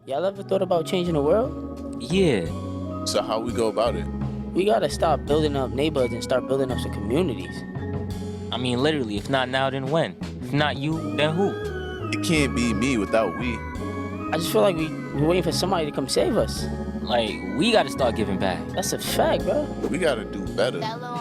Y'all ever thought about changing the world? Yeah. So how we go about it? We gotta stop building up neighborhoods and start building up some communities. I mean, literally, if not now, then when? If not you, then who? It can't be me without we. I just feel like we're waiting for somebody to come save us. Like, we gotta start giving back. That's a fact, bro. We gotta do better. Nah.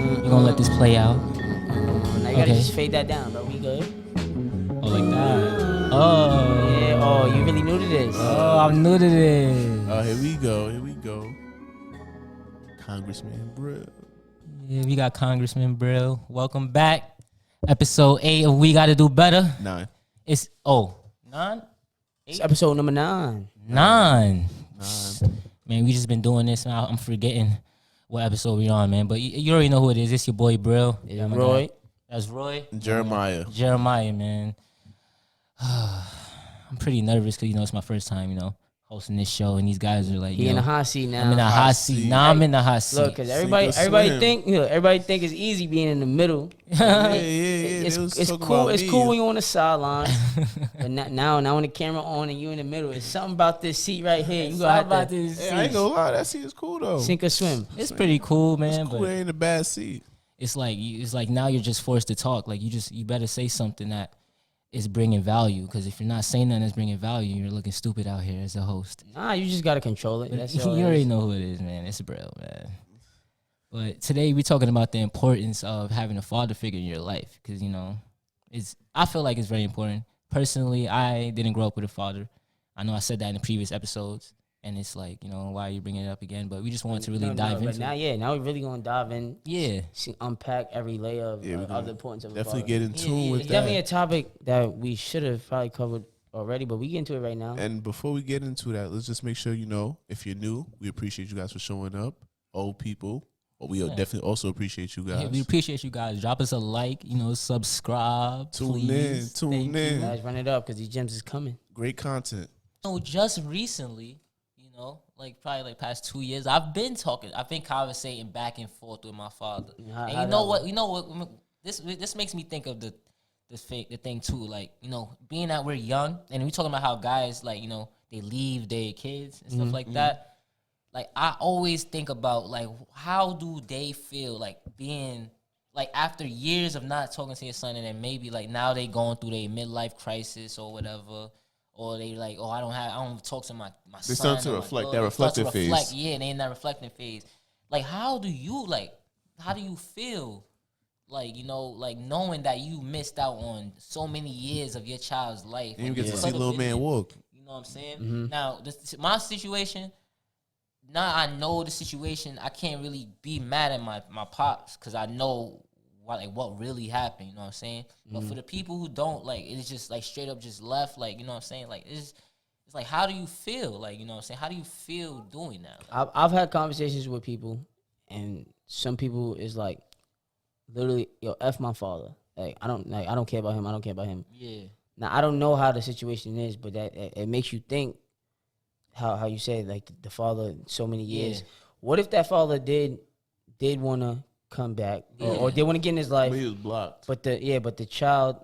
You gonna let this play out? Now you gotta just fade that down, bro. We good? Oh, like that. Oh. Yeah, oh, you really new to this. Oh, I'm new to this. Oh, here we go. Congressman Brill. Yeah, we got Congressman Brill. Welcome back. Episode 8 of We Gotta Do Better. 9. It's, 9? It's episode number 9. 9. Man, we just been doing this. I'm forgetting what episode we on, man. But you already know who it is. It's your boy Brill. Yeah, Roy. That's Roy. Jeremiah, man. I'm pretty nervous because, it's my first time, hosting this show. And these guys are like, He in the hot seat now. I'm in the hot seat. Now I'm in the hot seat. Look, because everybody think it's easy being in the middle. Yeah. It's cool. It's cool when you're on the sideline. But now when the camera on and you in the middle, it's something about this seat right here. You got this. Hey, I ain't gonna lie, that seat is cool though. Sink or swim. It's pretty cool, man. It's cool. But It ain't a bad seat. it's like now you're just forced to talk. Like you better say something that is bringing value. Because if you're not saying that that's bringing value, you're looking stupid out here as a host. Nah, you just gotta control it. That's You all already know who it is, man. It's Brill, man. But today we're talking about the importance of having a father figure in your life. Because, I feel like it's very important. Personally, I didn't grow up with a father. I know I said that in the previous episodes. And it's like, why are you bringing it up again? But we just wanted to really dive into it. Now we're really gonna dive in. Yeah. Unpack every layer of the importance of Definitely a get in tune with It's that. definitely a topic that we should have probably covered already, but we get into it right now. And before we get into that, let's just make sure if you're new, we appreciate you guys for showing up. Old people, but we definitely also appreciate you guys. Yeah, we appreciate you guys. Drop us a like, subscribe. Tune in. Guys, run it up because these gems is coming. Great content. So just recently, probably past 2 years, I've been conversating back and forth with my father. And you know what? This makes me think of the thing too. Like, being that we're young and we talking about how guys they leave their kids and stuff like that. Like, I always think about how do they feel being after years of not talking to your son, and then maybe now they going through their midlife crisis or whatever. Or they I don't talk to my son. They start to reflect that reflective phase. Yeah, they in that reflecting phase. How do you feel? Knowing that you missed out on so many years of your child's life. And you get to see little man walk. You know what I'm saying? Mm-hmm. Now, my situation, now I know the situation, I can't really be mad at my pops because I know what really happened, you know what I'm saying? But for the people who don't, it's just straight up just left, you know what I'm saying? It's how do you feel? You know what I'm saying? How do you feel doing that? I've had conversations with people, and some people is literally, F my father. I don't care about him. I don't care about him. Yeah. Now, I don't know how the situation is, but that it makes you think how you say, the father so many years. Yeah. What if that father did want to come back or they want to get in his life, But he was blocked. but the child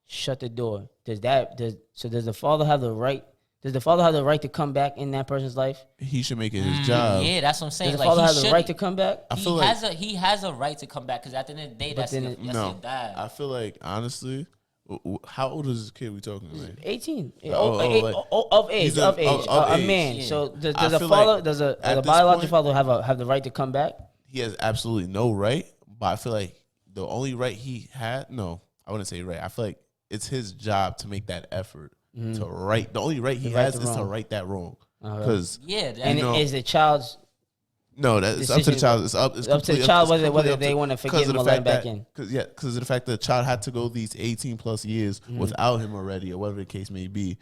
shut the door? Does the father have the right? Does the father have the right to come back in that person's life? He should make it his job. Yeah, that's what I'm saying. Does the father have the right to come back? He has a right to come back because at the end of the day, that's your dad. I feel like, honestly, how old is this kid we talking about? 18. Of age. of A age. man. Yeah. So does I a feel father, like does a at this biological point- father have the right to come back? He has absolutely no right, but I feel like the only right he had, no, I wouldn't say right. I feel like it's his job to make that effort to right. The only right he right has the is to wrong. right that wrong. Uh-huh. Because And is the child's no, that's up to the decision- child. It's up to the child whether they want to forgive him or let him back in? Because of the fact that the child had to go these 18 plus years without him already, or whatever the case may be.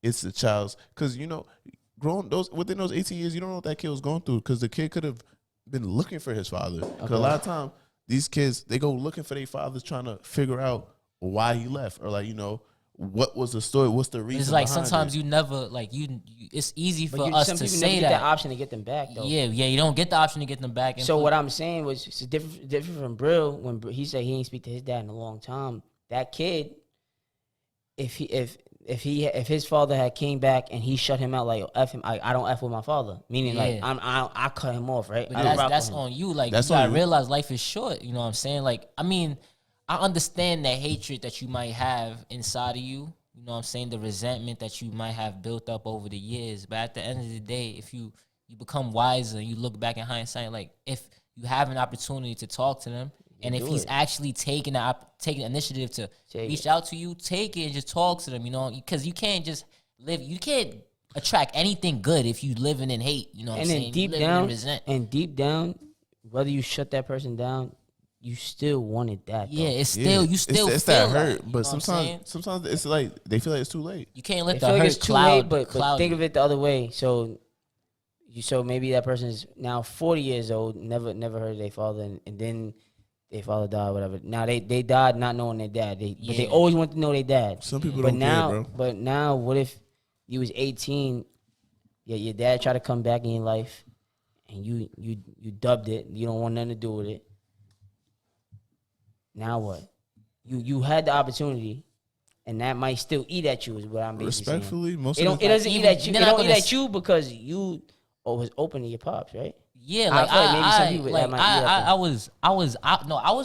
It's the child's, because within those 18 years, you don't know what that kid was going through, because the kid could have been looking for his father. Because a lot of time, these kids, they go looking for their fathers, trying to figure out why he left, or like, you know, what was the story? What's the reason? It's like sometimes you never like you. It's easy for us to say never get that option to get them back though. Yeah, you don't get the option to get them back. So what I'm saying was it's different from Brill when he said he ain't speak to his dad in a long time. That kid, if his father had came back and he shut him out like F him, I don't F with my father. Meaning like I cut him off, right? But that's on you. Like you gotta realize life is short. You know what I'm saying? Like I mean, I understand that hatred that you might have inside of you. You know what I'm saying? The resentment that you might have built up over the years. But at the end of the day, if you become wiser and you look back in hindsight, like if you have an opportunity to talk to them, and if he's actually taking the initiative to reach out to you, take it and just talk to them, you know? Because you can't just live, you can't attract anything good if you living in hate, you know what I'm saying? Deep down, whether you shut that person down, you still wanted that. Yeah, it's still you still it's feel that hurt, that, but sometimes it's like they feel like it's too late. You can't let the hurt cloud. But think of it the other way. So maybe that person is now 40 years old, never heard of their father, and then their father died, whatever. Now they died not knowing their dad. But they always want to know their dad. Some people don't care, bro. But now, what if you was 18? Yeah, your dad tried to come back in your life, and you dubbed it. You don't want nothing to do with it. Now what? You had the opportunity, and that might still eat at you. Is what I'm basically respectfully saying. Most it doesn't eat at you. It don't eat at you because you was open to your pops, right? Yeah, like I was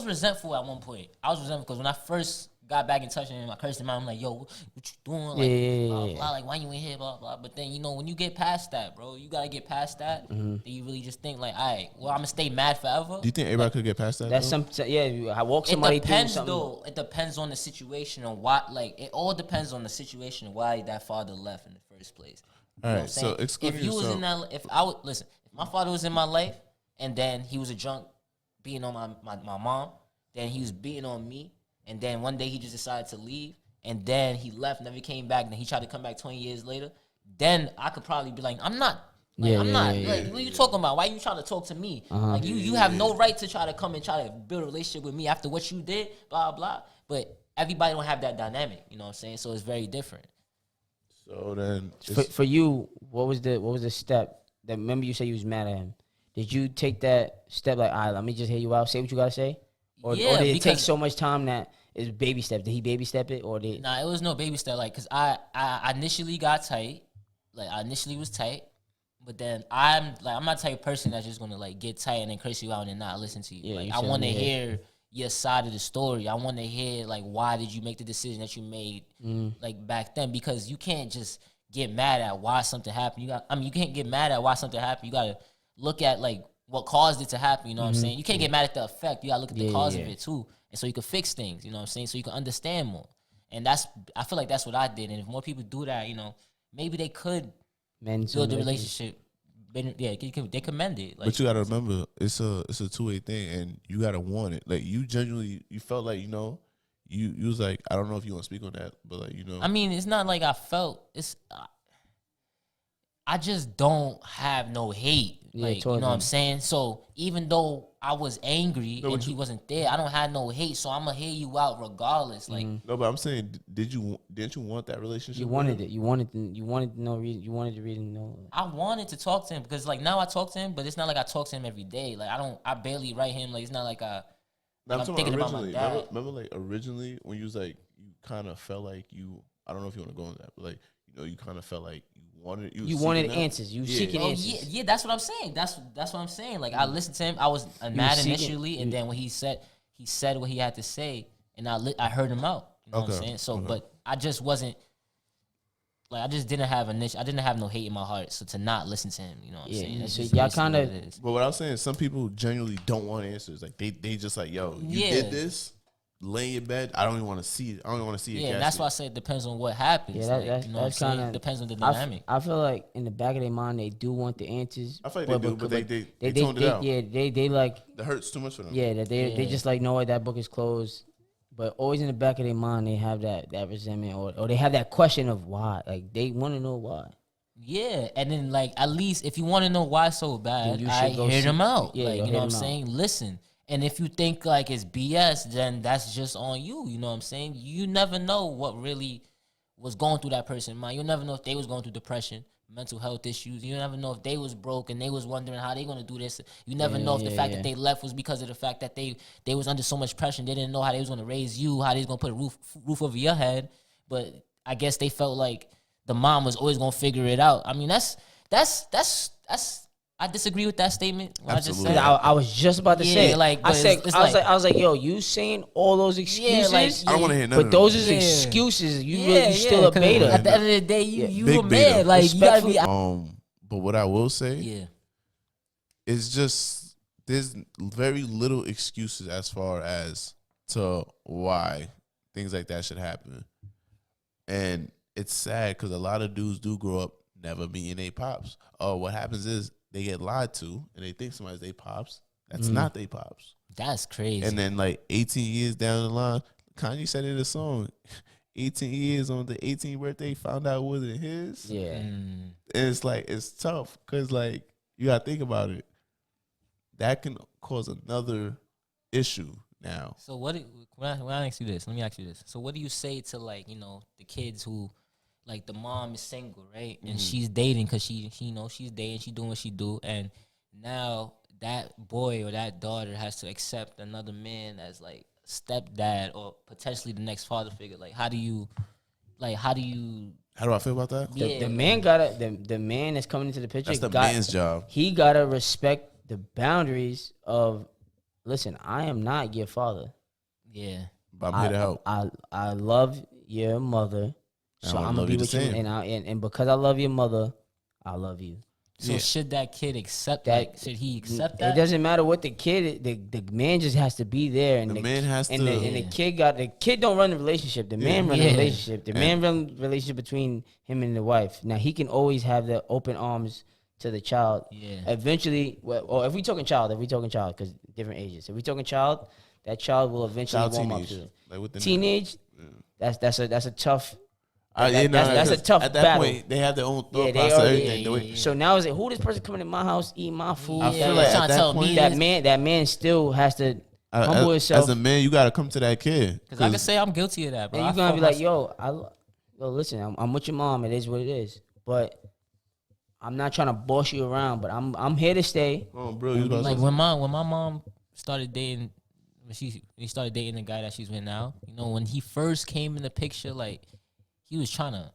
resentful at one point. I was resentful because when I first got back in touch with him, I cursed him out. I'm like, yo, what you doing? Like, blah, blah, like, why you in here, blah, blah. But then, you know, when you get past that, bro, you got to get past that. Then you really just think, like, all right, well, I'm going to stay mad forever. Do you think everybody could get past that? That's I walk somebody through something. It depends, though. It depends on the situation and why, like, it all depends on the situation and why that father left in the first place. You all right, so excluding if you was in that, if my father was in my life and then he was a drunk beating on my mom, then he was beating on me. And then one day he just decided to leave, and then he left, never came back. And then he tried to come back 20 years later. Then I could probably be like, I'm not. Like, I'm not. Like, what are you talking about? Why are you trying to talk to me? Like you have no right to try to come and try to build a relationship with me after what you did. Blah blah. But everybody don't have that dynamic. You know what I'm saying? So it's very different. So then, for you, what was the step? That remember you said you was mad at him. Did you take that step like, all right, let me just hear you out, say what you gotta say? Or did it take so much time that it's baby step? Did he baby step it or did? Nah, it was no baby step. Like, cause I initially got tight. Like, I initially was tight, but then I'm not the type of person that's just gonna like get tight and then curse you out and not listen to you. Yeah, like, I want to hear your side of the story. I want to hear like why did you make the decision that you made like back then? Because you can't just get mad at why something happened. You can't get mad at why something happened. You gotta look at like what caused it to happen, you know what I'm saying? You can't get mad at the effect. You gotta look at the cause of it too. And so you can fix things, you know what I'm saying? So you can understand more. And I feel like that's what I did. And if more people do that, you know, maybe they could build the relationship. Yeah, they could mend it. Like, but you gotta remember, it's a two-way thing, and you gotta want it. Like you genuinely, you felt like, you know, you was like, I don't know if you want to speak on that, but like, you know, I mean, it's not like I felt I just don't have no hate. Like, you know what I'm saying? So even though I was angry and he wasn't there, I don't have no hate. So I'm gonna hear you out regardless. Like, no, but I'm saying, didn't you want that relationship? You wanted it. You wanted to know. You wanted to really know. I wanted to talk to him because like now I talk to him, but it's not like I talk to him every day. Like I barely write him. Like it's not like I'm thinking about my dad. Remember like originally when you was like, you kind of felt like I don't know if you want to go on that, but like, you know, you kind of felt like you wanted answers. You seeking answers. Yeah, that's what I'm saying. That's what I'm saying. Like I listened to him. I was mad initially, and then when he said what he had to say, and I heard him out. You know what I'm saying? So, but I just wasn't like I just didn't have I didn't have no hate in my heart. So to not listen to him, you know what I'm saying? That's so y'all kind of. But what I was saying, some people genuinely don't want answers. Like they just like, yo, you did this. Lay in your bed. I don't even want to see it. I don't even want to see it. Yeah, and that's why I said it depends on what happens. Yeah, you know what I'm saying? It depends on the dynamic. I feel like in the back of their mind they do want the answers. I feel like they do, but they toned it out. Yeah, they like that hurts too much for them. Yeah, they just like know what that book is closed. But always in the back of their mind they have that resentment or they have that question of why. Like they want to know why. Yeah, and then like at least if you want to know why so bad, I hear them out. Yeah, like, you know what I'm saying? Listen. And if you think like it's BS, then that's just on you. You know what I'm saying? You never know what really was going through that person's mind. You'll never know if they was going through depression, mental health issues. You never know if they was broke and they was wondering how they gonna do this. You never know if the fact that they left was because of the fact that they was under so much pressure. They didn't know how they was gonna raise you, how they was gonna put a roof over your head. But I guess they felt like the mom was always gonna figure it out. I mean, that's. I disagree with that statement. I just said I was just about to say. Like I was like, yo, you saying all those excuses? I don't want to hear none of those is excuses. You still a beta. At the end of the day, you a man. Like you gotta be. But what I will say, is just there's very little excuses as far as to why things like that should happen, and it's sad because a lot of dudes do grow up never meeting their pops. Oh, what happens is they get lied to and they think somebody's their pops. That's not their pops. That's crazy. And then like 18 years down the line, Kanye said in a song, 18 years on the 18th birthday, found out it wasn't his. Yeah. And it's like, it's tough because like, you got to think about it. That can cause another issue now. So when I ask you this, let me ask you this. So what do you say to like, the kids who, like the mom is single, right? And she's dating because she's dating, she's doing what she do. And now that boy or that daughter has to accept another man as like stepdad or potentially the next father figure. Like, how do I feel about that? The man the man that's coming into the picture. That's the man's job. He gotta respect the boundaries of, listen, I am not your father. Yeah. But I'm here to help. I love your mother. So I'm gonna be with you, and because I love your mother, I love you. So should that kid accept that? Should he accept that? It doesn't matter what the kid, the man just has to be there, and the man has to. And the kid don't run the relationship. The man run the relationship. The man run the relationship between him and the wife. Now he can always have the open arms to the child. Yeah. Eventually, or if we talking child, because different ages. If we talking child, that child will eventually warm up to it. Like teenage. That's a tough. That's a tough at that battle. Point, they have their own thought process. Everything. So now is it who this person coming to my house, eating my food? I feel like at that point, that man still has to humble himself. As a man, you got to come to that kid. Because I can say I'm guilty of that, bro. And you're gonna be like, yo, listen, I'm with your mom. It is what it is. But I'm not trying to boss you around. But I'm here to stay. Oh, bro, like when my mom started dating. When he started dating the guy that she's with now, when he first came in the picture, like he was trying to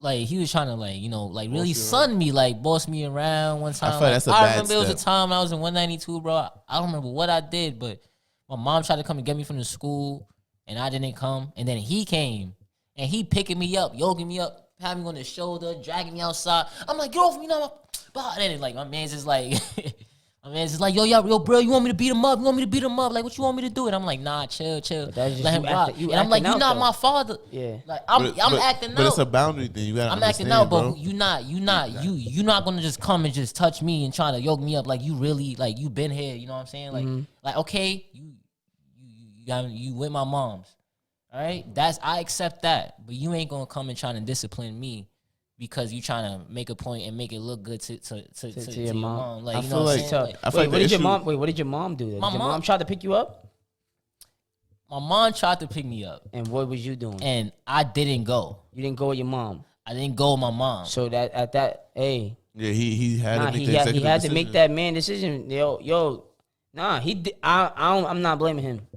really sun me, like boss me around one time. I remember it was a time I was in 192, bro. I don't remember what I did, but my mom tried to come and get me from the school, and I didn't come. And then he came, and he picking me up, yoking me up, having me on his shoulder, dragging me outside. I'm like, get off me now. And then like my man's just like. I mean, it's like, yo, bro, you want me to beat him up? You want me to beat him up? Like, what you want me to do? And I'm like, nah, chill. Let him rock. And I'm like, you're not my father. Yeah. Like, I'm acting out. But it's a boundary thing. You gotta understand, acting out, bro. but you're not gonna just come and just touch me and try to yoke me up. Like, you really, like, you been here. You know what I'm saying? Like, okay, you with my mom's. All right, I accept that, but you ain't gonna come and try to discipline me. Because you trying to make a point and make it look good to your mom. Like, I feel like, what did your mom do? Did your mom try to pick you up? My mom tried to pick me up. And what was you doing? And I didn't go. You didn't go with your mom? I didn't go with my mom. So hey. Yeah, he had to make that man decision. I'm not blaming him.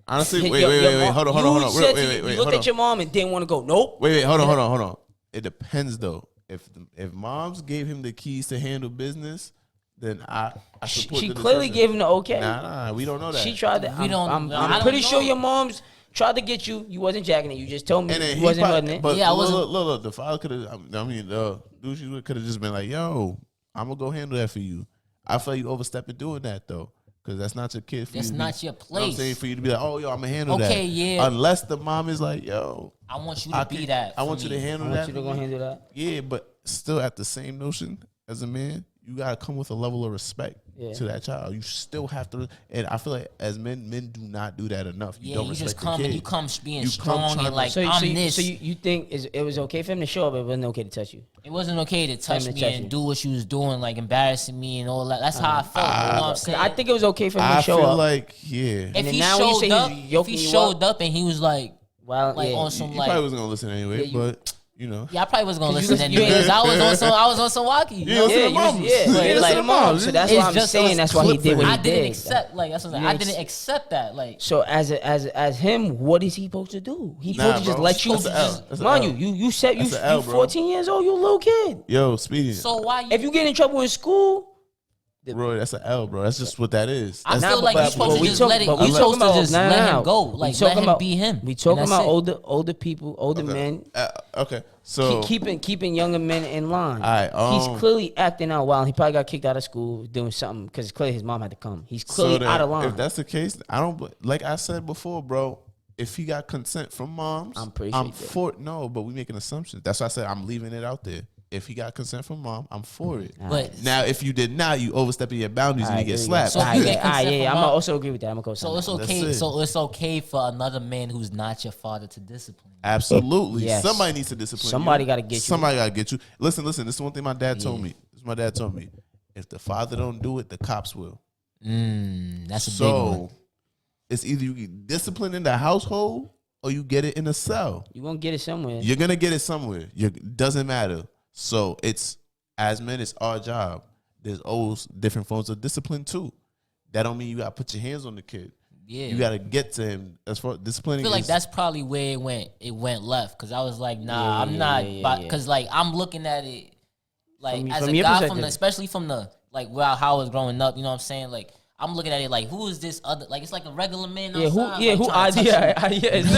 Honestly, wait, hold on. You looked at your mom and didn't want to go. Nope. Wait, hold on. It depends though. If moms gave him the keys to handle business, then I support. She clearly gave him the okay. Nah, we don't know that. She tried to. I'm pretty sure your mom's tried to get you. You wasn't jacking it. You just told me you wasn't letting it. But yeah, I wasn't. Look, the father could have. Dude, could have just been like, "Yo, I'm gonna go handle that for you." I feel you overstepping doing that though. Because that's not your kid. That's not your place. I'm saying for you to be like, oh, yo, I'm going to handle that. Okay, yeah. Unless the mom is like, yo. I want you to be that. I want you to handle that. I want you to go handle that. Yeah, but still at the same notion as a man, you gotta come with a level of respect to that child. You still have to, and I feel like as men do not do that enough. You don't respect just come the kid. and you come being strong and like this. So you think it was okay for him to show up, but it wasn't okay to touch you? It wasn't okay to touch me and do what she was doing, like embarrassing me and all that. That's how I felt. You know what I'm saying? I think it was okay for him to show up. I feel like if he showed up and he was like, on some he like, probably wasn't gonna listen anyway, but. You know, I probably was gonna listen anyway because I was on some walkie. You listen to moms. So that's why I'm saying that's why he did what he did. I didn't accept that's what I didn't accept that. Like, so as him, what is he supposed to do? He supposed to just let you. Mind you said you 14 years old. You a little kid. Yo, speaking. So why? If you get in trouble in school. Bro, that's an L, bro. That's just what that is. I feel like you're supposed to just let him go. Like, let him be him. We talking about older people, older men. Okay, so keeping younger men in line. All right, he's clearly acting out wild. He probably got kicked out of school doing something because clearly his mom had to come. He's clearly out of line. If that's the case, I don't. Like I said before, bro. If he got consent from moms, I'm pretty sure. But we making assumptions. That's why I said I'm leaving it out there. If he got consent from mom, I'm for it. But now, if you did not, you overstepping your boundaries and you get slapped. So if you get consent from I'm mom, also agree with that. I'm gonna go. So it's okay. So it's okay for another man who's not your father to discipline you. Absolutely. Yes. Somebody needs to discipline Somebody you. got to get you. Somebody got to get you. Listen. This is one thing my dad told me. My dad told me. If the father don't do it, the cops will. That's a big one. It's either you get discipline in the household or you get it in a cell. You're gonna get it somewhere. You're gonna get it somewhere. Doesn't matter. So as men, it's our job. There's always different forms of discipline too. That don't mean you gotta put your hands on the kid. Yeah, you gotta get to him. As far as disciplining, I feel like that's probably where it went left. Because I was like, nah, I'm not. Because like I'm looking at it like as a guy especially from the like how I was growing up. You know what I'm saying? Like I'm looking at it like, who is this other? Like it's like a regular man outside. It's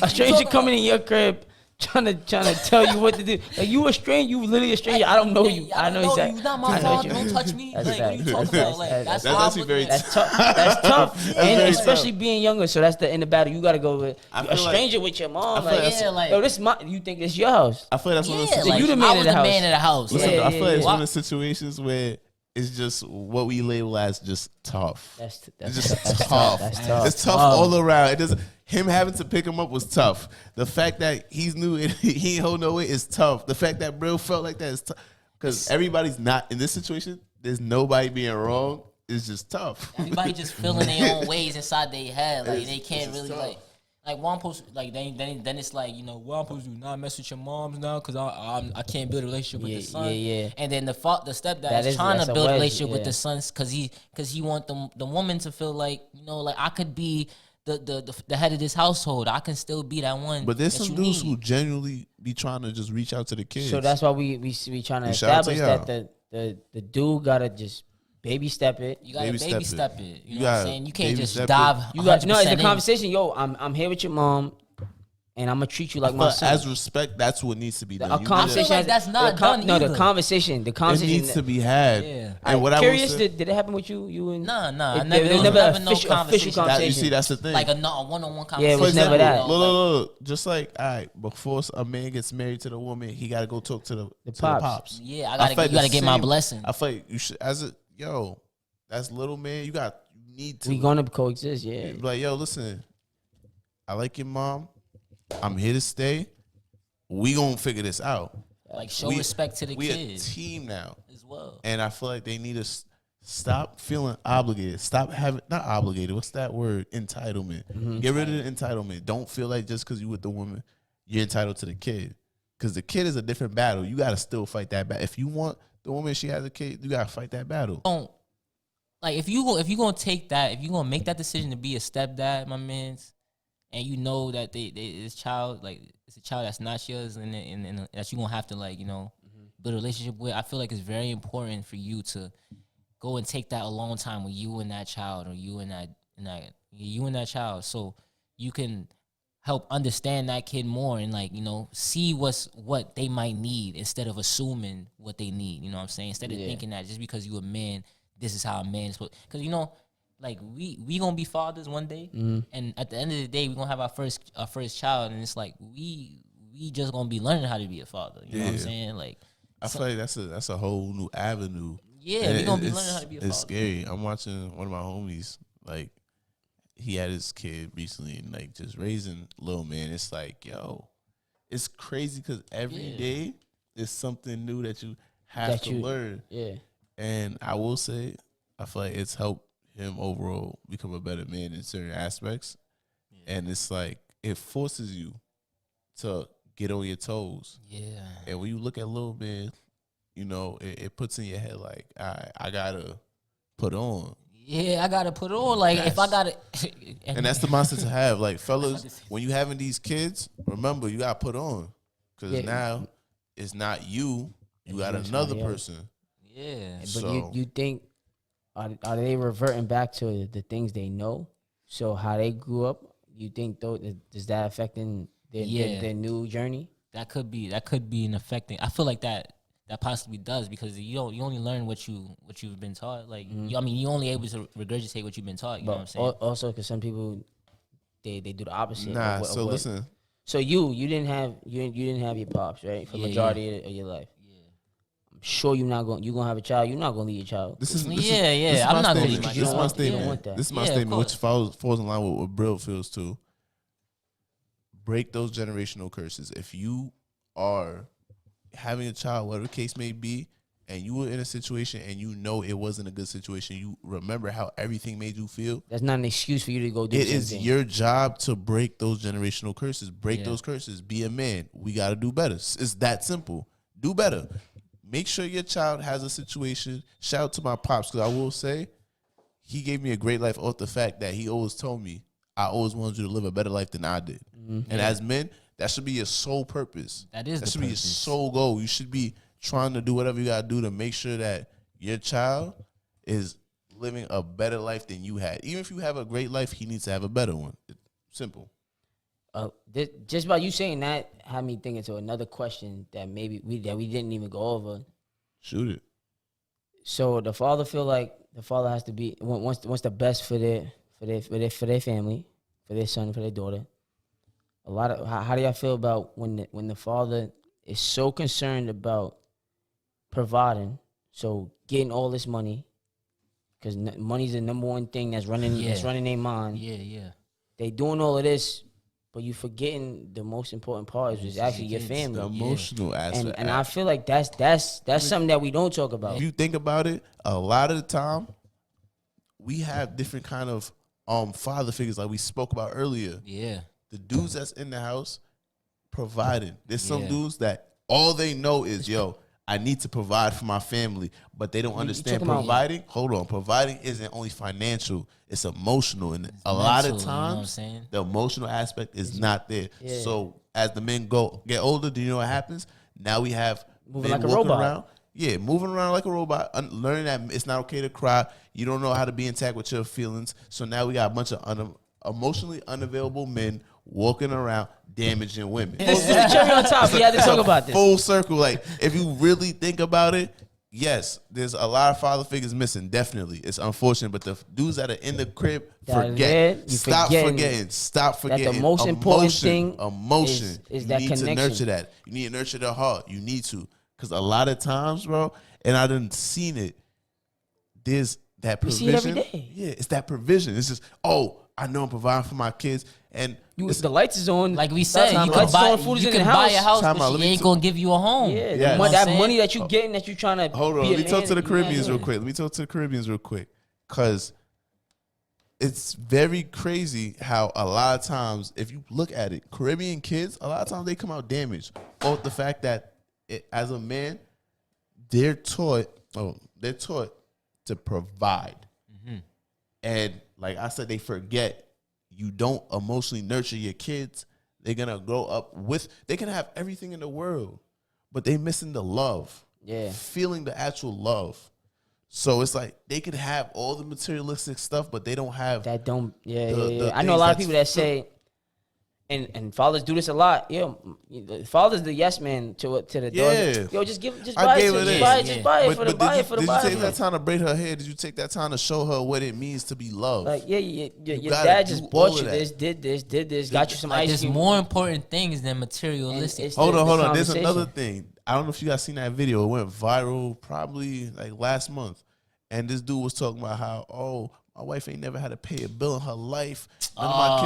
a stranger coming in your crib. Trying to tell you what to do. Like you a stranger, you literally a stranger. I don't know you. I know exactly. You not my father. Don't touch me. Like what you talking about? Like that's actually very that's tough. That's tough. And especially being younger. So that's the end of the battle. You got to go with a stranger with your mom. Yo, this you think this your house? I feel that's one of the you the man of the house. Listen, I feel like it's one of the situations where it's just what we label as just tough. It's just tough. It's tough all around. It doesn't. Him having to pick him up was tough. The fact that he ain't hold no weight is tough. The fact that Brill felt like that is tough. Because everybody's not in this situation. There's nobody being wrong. It's just tough. Everybody just feeling their own ways inside their head. Like they can't really like one post like then it's like, you know, one post do not mess with your moms now because I can't build a relationship with the son. And then the stepdad is trying to build a relationship with the sons because he want the woman to feel like, you know, like I could be the head of this household. I can still be that one. But there's some dudes who genuinely be trying to just reach out to the kids. So that's why we trying to establish that the dude gotta just baby step it. You gotta baby step it. You know what I'm saying? You can't just dive. It's a conversation. Yo, I'm here with your mom. And I'm gonna treat you like my son. As respect, that's what needs to be done. I feel like that's not done either. The conversation it needs to be had. Yeah. And what curious, did it happen with you? You and nah. There was never no official conversation. You see, that's the thing. Like a one-on-one conversation. Yeah, it was never that. Look. Just like, all right, before a man gets married to the woman, he got to go talk to the pops. Yeah, you gotta get my blessing. I feel like you should, that's little man. You need to. We gonna coexist. Yeah. Like, yo, listen, I like your mom. I'm here to stay. We gonna figure this out. Like show respect to the kids. We a team now as well. And I feel like they need to stop feeling obligated. Stop having not obligated. What's that word? Entitlement. Mm-hmm. Get rid of the entitlement. Don't feel like just because you with the woman, you're entitled to the kid. Because the kid is a different battle. You gotta still fight that battle. If you want the woman, she has a kid, you gotta fight that battle. Like if you gonna take that, if you gonna make that decision to be a stepdad, my man's. And you know that this child, like it's a child that's not yours, and that you gonna have to like, you know, build a relationship with. I feel like it's very important for you to go and take that alone time with you and that child, or you and that child, so you can help understand that kid more and like, you know, see what they might need instead of assuming what they need. You know what I'm saying? Instead of thinking that just because you a man, this is how a man is supposed. Because you know. Like we gonna be fathers one day, and at the end of the day, we gonna have our first child, and it's like we just gonna be learning how to be a father. You know what I'm saying? Like I feel like that's a whole new avenue. Yeah, we're gonna be learning how to be a father. It's scary. I'm watching one of my homies, like, he had his kid recently and like just raising little man. It's like, yo, it's crazy because every day is something new that you have to learn. Yeah. And I will say, I feel like it's helped him overall become a better man in certain aspects. Yeah. And it's like, it forces you to get on your toes. Yeah. And when you look at little man, you know, it puts in your head like, I gotta put on. Yeah, I gotta put on. Like, if I gotta, and that's the mindset to have. Like, fellas, when you having these kids, remember you gotta put on, because now it's not you. You got another person. Yeah. But so, you think are they reverting back to the things they know? So how they grew up, you think though, is that affecting their new journey? That could be an affecting. I feel like that possibly does, because you only learn what you've been taught. Like, you only able to regurgitate what you've been taught. You know what I'm saying? Also, because some people they do the opposite. Nah. So listen. So you didn't have your pops, right, for majority of your life. I'm sure you're gonna have a child. You're not gonna leave your child. This is I'm not gonna leave my child. This is my statement. This is my statement, which falls in line with what Brill feels too. Break those generational curses. If you are having a child, whatever the case may be, and you were in a situation and you know it wasn't a good situation, you remember how everything made you feel. That's not an excuse for you to go do it. It is your job to break those generational curses. Break those curses. Be a man. We got to do better. It's that simple. Do better. Make sure your child has a situation. Shout out to my pops, because I will say he gave me a great life off the fact that he always told me I always wanted you to live a better life than I did. Mm-hmm. And as men, that should be your sole purpose. That should be your sole goal. You should be trying to do whatever you got to do to make sure that your child is living a better life than you had. Even if you have a great life, he needs to have a better one. It's simple. Just by you saying that had me thinking to another question that maybe we didn't even go over. Shoot it. So the father feel like the father has to be wants the best for their family, for their son, for their daughter. A lot of how do y'all feel about when the father is so concerned about providing, so getting all this money, because money's the number one thing that's running their mind. Yeah. They doing all of this, but you forgetting the most important part is actually your family, the emotional aspect. And I feel like that's something that we don't talk about. If you think about it, a lot of the time we have different kind of father figures, like we spoke about earlier. Yeah. The dudes that's in the house providing. There's some dudes that all they know is, I need to provide for my family, but they don't understand providing. Hold on. Providing isn't only financial, it's emotional. And a lot of times, the emotional aspect is not there. Yeah. So as the men get older, do you know what happens? Now we have moving like a robot. Around. Yeah, moving around like a robot, learning that it's not okay to cry. You don't know how to be intact with your feelings. So now we got a bunch of emotionally unavailable men walking around damaging women. This is the cherry on top. We had to talk about this. Full circle. Like, if you really think about it, yes, there's a lot of father figures missing. Definitely. It's unfortunate. But the dudes that are in the crib, forget. Stop forgetting. That the most important thing is that connection. You need to nurture that. You need to nurture the heart. You need to. Because a lot of times, bro, and I done seen it, there's that provision. You see it every day. Yeah, it's that provision. It's just, I know I'm providing for my kids. And the lights is on. Like we said, you can buy a house, but she ain't going to give you a home. Yeah, that money that you getting, that you trying to... Hold on, let me talk to the Caribbeans real quick. Because it's very crazy how a lot of times, if you look at it, Caribbean kids, a lot of times they come out damaged. Off the fact that as a man, they're taught to provide. Mm-hmm. And like I said, they forget you don't emotionally nurture your kids. They're going to grow up they can have everything in the world, but they missing the love. Yeah. Feeling the actual love. So it's like they could have all the materialistic stuff, but they don't have that. I know a lot of people that say, and fathers do this a lot. Father's the yes man to the daughter. Just buy it for the buyer. Did you take that time to braid her hair? Did you take that time to show her what it means to be loved? Like, your dad just bought you this, did this, got you some ice cream. There's more important things than materialistic. Hold on. There's another thing. I don't know if you guys seen that video. It went viral probably like last month. And this dude was talking about how, my wife ain't never had to pay a bill in her life. None of my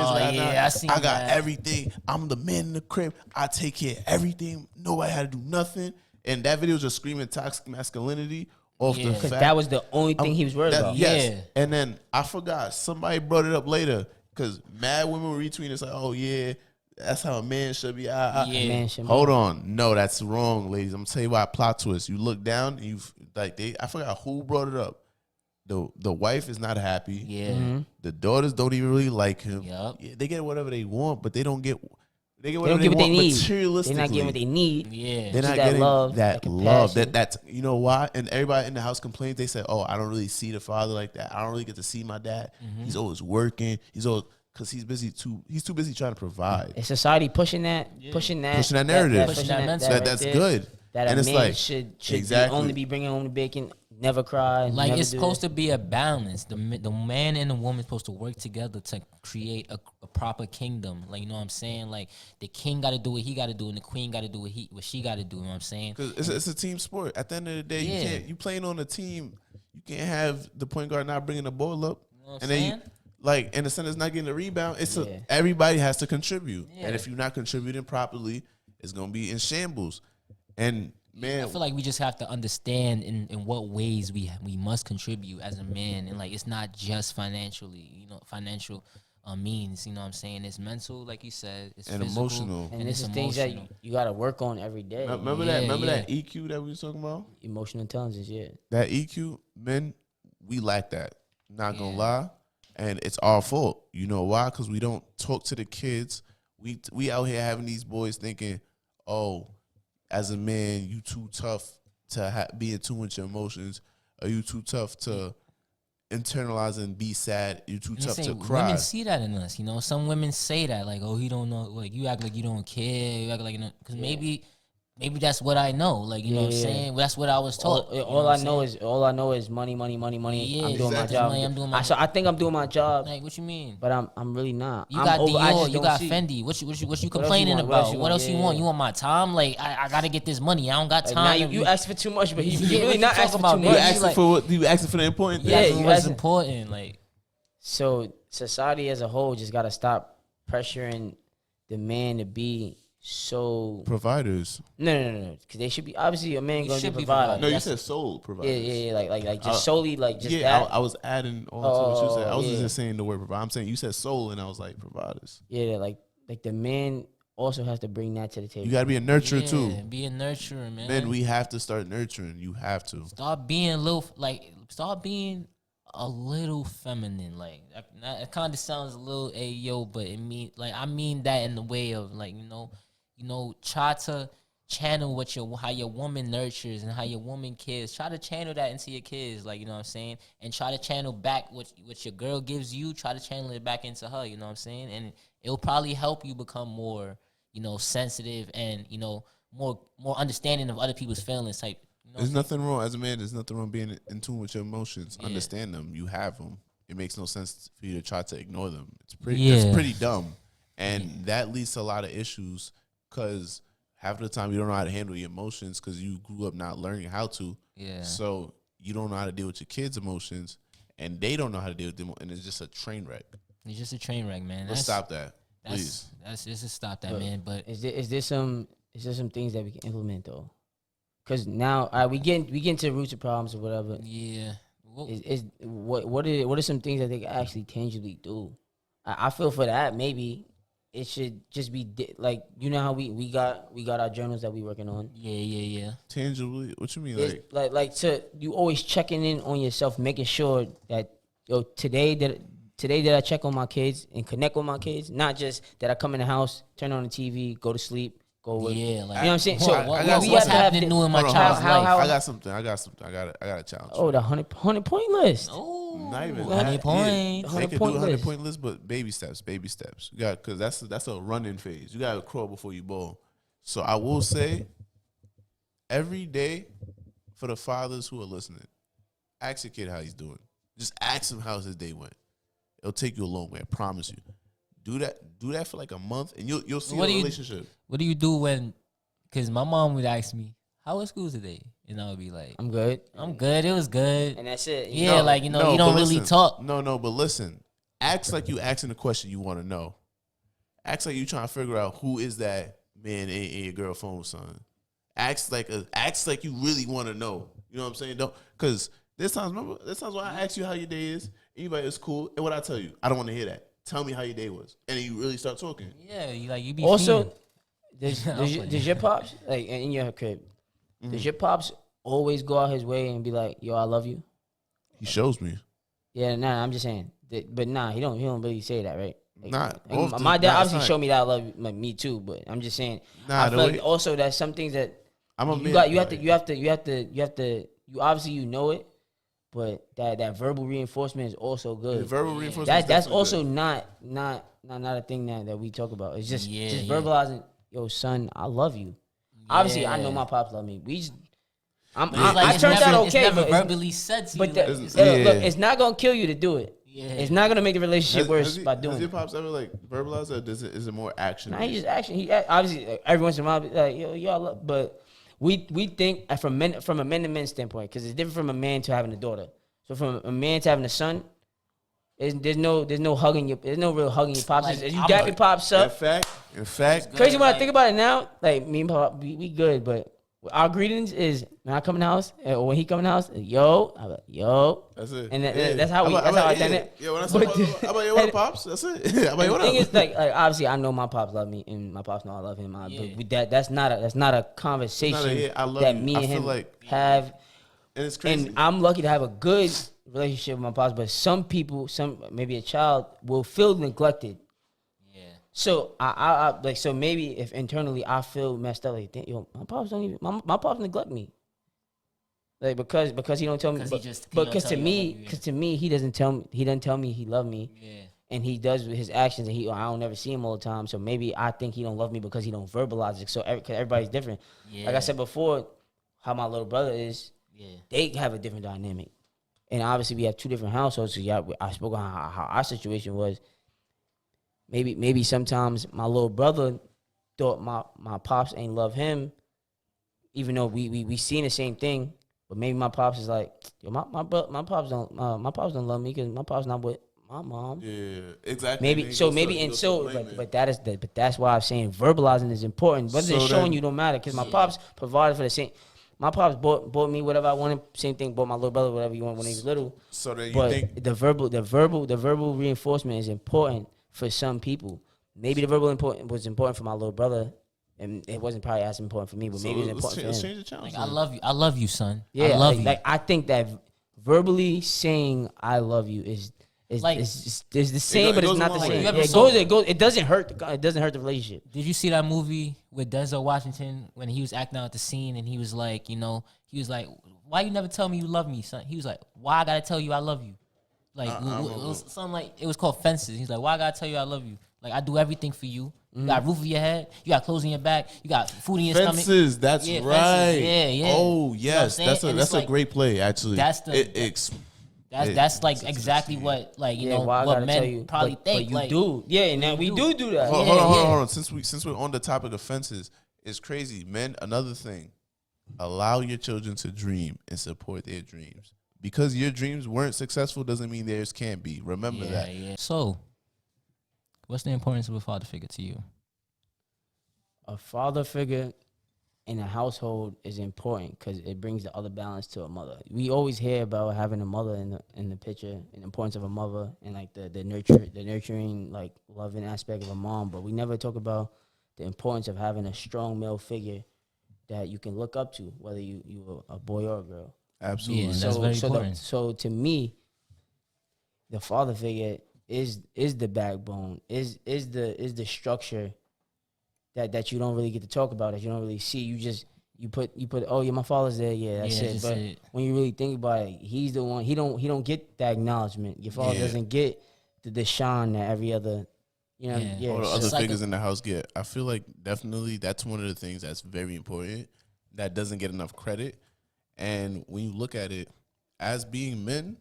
kids I got that. everything. I'm the man in the crib. I take care of everything. Nobody had to do nothing. And that video was just screaming toxic masculinity off the fact. Because that was the only thing he was worried about. Yes. Yeah. And then I forgot. Somebody brought it up later because mad women were retweeting. It's like, oh, yeah, that's how a man should be. Yeah. Hold on. No, that's wrong, ladies. I'm going to tell you why. Plot twist. You look down and I forgot who brought it up. The wife is not happy. Yeah. Mm-hmm. The daughters don't even really like him. Yep. Yeah, they get whatever they want, but they don't get They whatever don't get what want they need. materialistically. They're not getting what they need. Yeah. They're not that getting love, that that love. compassion. That's you know why? And everybody in the house complains. They say, "Oh, I don't really see the father like that. I don't really get to see my dad. He's always working. He's always because he's too busy trying to provide." Is society pushing that narrative? Pushing that narrative. Pushing that mental. right That's there, good. That And a it's man like, should exactly. only be bringing home the bacon, never cry. Like never it's do supposed this. to be a balance. The man and the woman supposed to work together to create a proper kingdom. Like, you know what I'm saying? Like the king got to do what he got to do, and the queen got to do what she got to do. You know what I'm saying? Because it's a team sport. At the end of the day, Yeah. you playing on a team. You can't have the point guard not bringing the ball up, You know what I'm and then saying? and the center's not getting the rebound. Yeah. Everybody has to contribute, Yeah. and if you're not contributing properly, it's gonna be in shambles. And man, I feel like we just have to understand in what ways we must contribute as a man, and like it's not just financially, financial means. You know what I'm saying? It's mental, like you said, it's And physical, emotional. And it's this is things that emotional. you got to work on every day. remember Yeah, that EQ that we was talking about? Emotional intelligence, yeah. That EQ, men, we lack that. Not gonna Yeah. lie, and it's our fault. You know why? Because we don't talk to the kids. We out here having these boys thinking, oh, as a man, you too tough to be in tune with your emotions. Are you too tough to internalize and be sad? You too And tough say, to cry. women see that in us. Some women say that, like, "Oh, he don't know." Like, you act like you don't care. You act like because maybe that's what I know. Like, you know what I'm Yeah. saying? That's what I was taught. All I know is money. Yeah, I'm doing my exactly. job. Money, I'm doing my So I think I'm doing my job, like, what you mean? but I'm really not. You I'm got over, I Dior, just you don't got see. Fendi. What you else you complaining want? about? What else you want? You want my time? Like, I gotta get this money. I don't got Like, time. now to you be- asked for too much, but Yeah, you what really you not talking asking for about, too man? You much. asking like- for what? You asking for the important yeah, things? you what's asking- important? Like, So society as a whole just got to stop pressuring the man to be so Providers. no, because they should be obviously a man You gonna be should a be provider. providing. No, you That's- said soul providers. Yeah, like just solely like just yeah, that. I was adding on to what you said. I was yeah. just saying the word provider. I'm saying you said soul, and I was like providers. Yeah, like the man also has to bring that to the table. You got to be a nurturer too. yeah, be a nurturer, man. Men, we have to start nurturing. You have to. Start being a little feminine. Like it kind of sounds a little ayo, but I mean that in the way of like try to channel how your woman nurtures and how your woman cares. Try to channel that into your kids, like, you know what I'm saying, and try to channel back what your girl gives you. Try to channel it back into her. You know what I'm saying, and it'll probably help you become more sensitive and more understanding of other people's feelings. Type. There's nothing wrong as a man. There's nothing wrong being in tune with your emotions. Yeah. Understand them. You have them. It makes no sense for you to try to ignore them. It's pretty. Yeah. It's pretty dumb, and that leads to a lot of issues because half of the time you don't know how to handle your emotions because you grew up not learning how to. Yeah. So you don't know how to deal with your kids' emotions, and they don't know how to deal with them, and it's just a train wreck. It's just a train wreck, man. Let's stop that, That's please. just stop that, man. But Is there some things that we can implement though? Because now we get into the roots of problems or whatever. yeah, What are some things that they can actually tangibly do? I feel for that maybe it should just be like how we got our journals that we working on. yeah. Tangibly, what you mean? It's like to you always checking in on yourself, making sure that today did I check on my kids and connect with my kids, not just that I come in the house, turn on the TV, go to sleep. Go with, Yeah, like, you know what I'm saying. Hold So on, I we got have what's to have happening new in my Hold on, child's hold on. life? I got something. I got a challenge. the 100 point list. Oh, Not even 100 that. points. Yeah, 100 they could point do 100 list. point list, but baby steps. You got because that's a running phase. You got to crawl before you ball. So I will say, every day, for the fathers who are listening, ask your kid how he's doing. Just ask him how his day went. It'll take you a long way. I promise you. Do that for like a month, and you'll see a relationship. What do you do when? Because my mom would ask me, how was school today? And I would be like, I'm good. I'm good. It was good. And that's it. Yeah, No, like, you no, don't but really listen. talk. No, but listen. Act like you asking the question you want to know. Act like you trying to figure out who is that man in your girl phone, son. Act like you really want to know. You know what I'm saying? Don't, because there's times when I ask you how your day is. Anybody is cool, and what I tell you, I don't want to hear that. Tell me how your day was, and then you really start talking. Yeah, you be Also, fiending. does your pops, like in your crib, does your pops always go out his way and be like, "Yo, I love you"? He shows me. Yeah, nah, I'm just saying. But nah, he don't really say that, right? Like, Not like often. my dad Nah, obviously it's showed me that I love you, like me too. But I'm just saying. Nah, I the feel way- like also that's some things that I'm a you man. got. You have to. You obviously you know it, but that verbal reinforcement is also good. Verbal reinforcement. That's also not a thing that we talk about. It's just verbalizing. Yo, son, I love you. Obviously, I know my pops love me. I turned out okay, it's never but verbally said to you. but Like, look, it's not gonna kill you to do it. yeah. It's not gonna make the relationship worse by doing Does your it. pops ever like verbalize that? Is it more action? Nah, he just action. He obviously every once in a while be like, yo, y'all love, but we think from a men to men standpoint, because it's different from a man to having a daughter. So from a man to having a son, there's no hugging your, there's no real hugging your pops. Like, You got your pops up. In fact, Crazy when I like- think about it now, like me and Pop, we good, but our greetings is when I come in the house or when he come in the house, yo, I'm like, yo. that's it. And Yeah. that's how I done it. Yeah, when I say, how about your what pops? That's it. How about your The what thing up? is, like obviously, I know my pops love me, and my pops know I love him. But that's not a conversation I love that you. me I and feel him like- have. And it's crazy. And I'm lucky to have a good relationship with my pops. But some people, maybe a child will feel neglected. Yeah. So I like, so maybe if internally I feel messed up, like, yo, my pops don't even my pops neglect me. Like because he don't tell me, because to me he doesn't tell me he love me. Yeah. And he does with his actions, and I don't never see him all the time. So maybe I think he don't love me because he don't verbalize it. So because everybody's different. Yeah. Like I said before, how my little brother is, Yeah. they have a different dynamic. And obviously we have two different households. So yeah, I spoke on how our situation was. Maybe sometimes my little brother thought my pops ain't love him, even though we seen the same thing. But maybe my pops is like, yo, my pops don't love me because my pops not with my mom. Yeah, exactly. But that's why I'm saying verbalizing is important. Whether it's showing you don't matter, because my pops provided for the same. My pops bought me whatever I wanted. Same thing, bought my little brother whatever you want when he was little. So then But the verbal reinforcement is important for some people. Maybe the verbal was important for my little brother, and it wasn't probably as important for me. But maybe it was important for him. Let's change the challenge. Like, I love you, son. Yeah, I love you. Like I think that verbally saying "I love you" is Like- the same, but it's goes not the along same. with Yeah, it. it goes. It doesn't hurt. It doesn't hurt the relationship. Did you see that movie with Denzel Washington when he was acting out the scene and he was like, why you never tell me you love me, son? He was like, why I gotta tell you I love you? Like, it was something like, it was called Fences. He's like, why I gotta tell you I love you? Like, I do everything for you. You got a roof over your head. You got clothes in your back. You got food in your stomach. Fences, that's Yeah, right. Fences. Yeah, yeah. Oh, You know what I'm yes, saying? that's And a it's great play. Actually, that's the- That's like it's exactly what, like, you know, why I what gotta tell men you, probably but think. you Like, do. Yeah, and now we do that. Hold Yeah, on. Since we're on the topic of fences, it's crazy, men. Another thing, allow your children to dream and support their dreams. Because your dreams weren't successful doesn't mean theirs can't be. Remember that. Yeah. So, what's the importance of a father figure to you? A father figure in a household is important because it brings the other balance to a mother. We always hear about having a mother in the picture and the importance of a mother and like the nurturing, like loving aspect of a mom, but we never talk about the importance of having a strong male figure that you can look up to, whether you a boy or a girl. Absolutely. Yeah, that's very important. So to me, the father figure is the backbone, is the structure that you don't really get to talk about, that you don't really see. You put oh yeah, my father's there, yeah, that's Yeah, it. just But it. when you really think about it, he's the one. He don't get that acknowledgement. Your father Yeah. doesn't get the shine that every other, Yeah. All the so- other it's like figures in the house get. I feel like definitely that's one of the things that's very important that doesn't get enough credit. And when you look at it, as being men,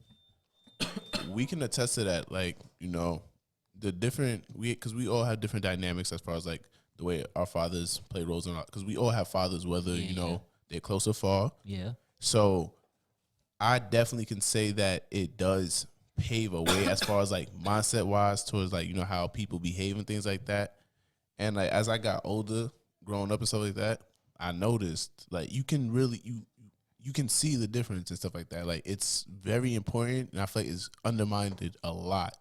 we can attest to that. Like, you know, because we all have different dynamics as far as like the way our fathers play roles in our, because we all have fathers, whether, you know, they're close or far. Yeah. So I definitely can say that it does pave a way as far as like mindset wise towards like, you know, how people behave and things like that. And like as I got older, growing up and stuff like that, I noticed like you can really you can see the difference and stuff like that. Like it's very important, and I feel like it's undermined a lot.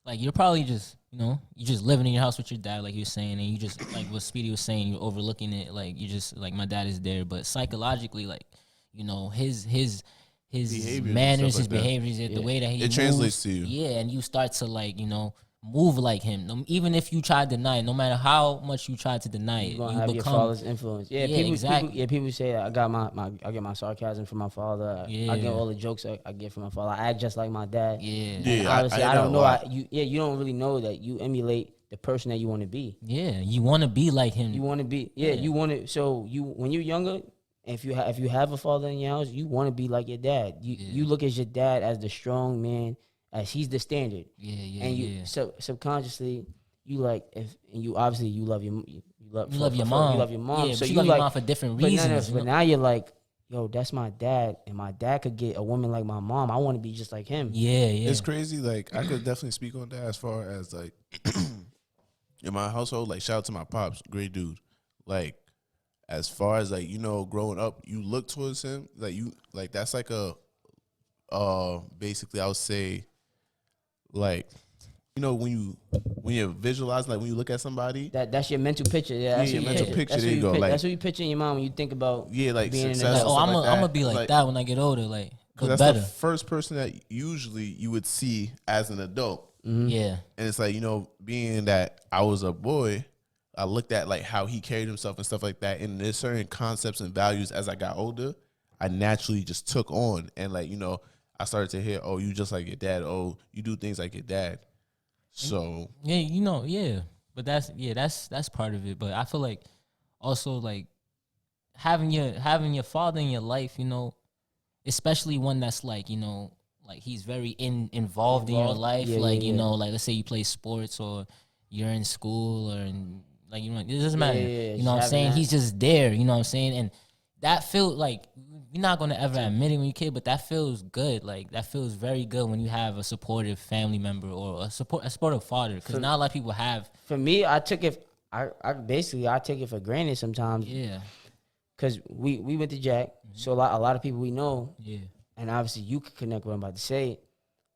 Like you're probably just, you know, you just living in your house with your dad, like you were saying, and you just like what Speedy was saying, you're overlooking it. Like you just like my dad is there, but psychologically, like, you know, his Behaviors manners, and his stuff like that. behaviors, the way that he It moves, translates to you. Yeah, and you start to like, you know, move like him. Even if you try to deny it, no matter how much you try to deny it, You're gonna you have become your father's influence. Yeah, people, exactly. people say I got I get my sarcasm from my father. I get all the jokes I get from my father. I act just like my dad. Yeah. And obviously, I don't know. You don't really know that you emulate the person that you want to be. Yeah, you want to be like him. You want to be. Yeah, you want to. So you when you're younger, if you have a father in your house, you want to be like your dad. You look at your dad as the strong man, as he's the standard. And you subconsciously you like you obviously you love your mom. You love your mom. Yeah, so you love your mom for different reasons. But now you're like, yo, that's my dad, and my dad could get a woman like my mom. I want to be just like him. Yeah. It's crazy. Like I could definitely speak on that as far as like in my household. Like shout out to my pops, great dude. Like as far as like, you know, growing up, you look towards him. Like you like that's like a basically I would say like, you know, when you visualize, like when you look at somebody, that's your mental picture. Yeah, that's your mental picture. There you go. Like that's what you picture in your mind when you think about like being success. in I'm gonna be like that when I get older. Like because that's better. the first person that usually you would see as an adult. Mm-hmm. Yeah, and it's like, you know, being that I was a boy, I looked at like how he carried himself and stuff like that, and there's certain concepts and values as I got older, I naturally just took on, and like, you know, I started to hear, oh, you just like your dad. Oh, you do things like your dad. So yeah, you know, yeah. But that's part of it. But I feel like also like having your father in your life, you know, especially one that's like, you know, like he's very involved in your life. You know, like let's say you play sports or you're in school or like, you know, it doesn't matter. You know what I'm saying? He's just there, you know what I'm saying? And that feels like, you're not gonna ever admit it when you're a kid, but that feels good. Like that feels very good when you have a supportive family member or a supportive father. Because not a lot of people have. For me, I took it. I take it for granted sometimes. Yeah. Because we went to Jack, so a lot of people we know. Yeah. And obviously, you could connect what I'm about to say.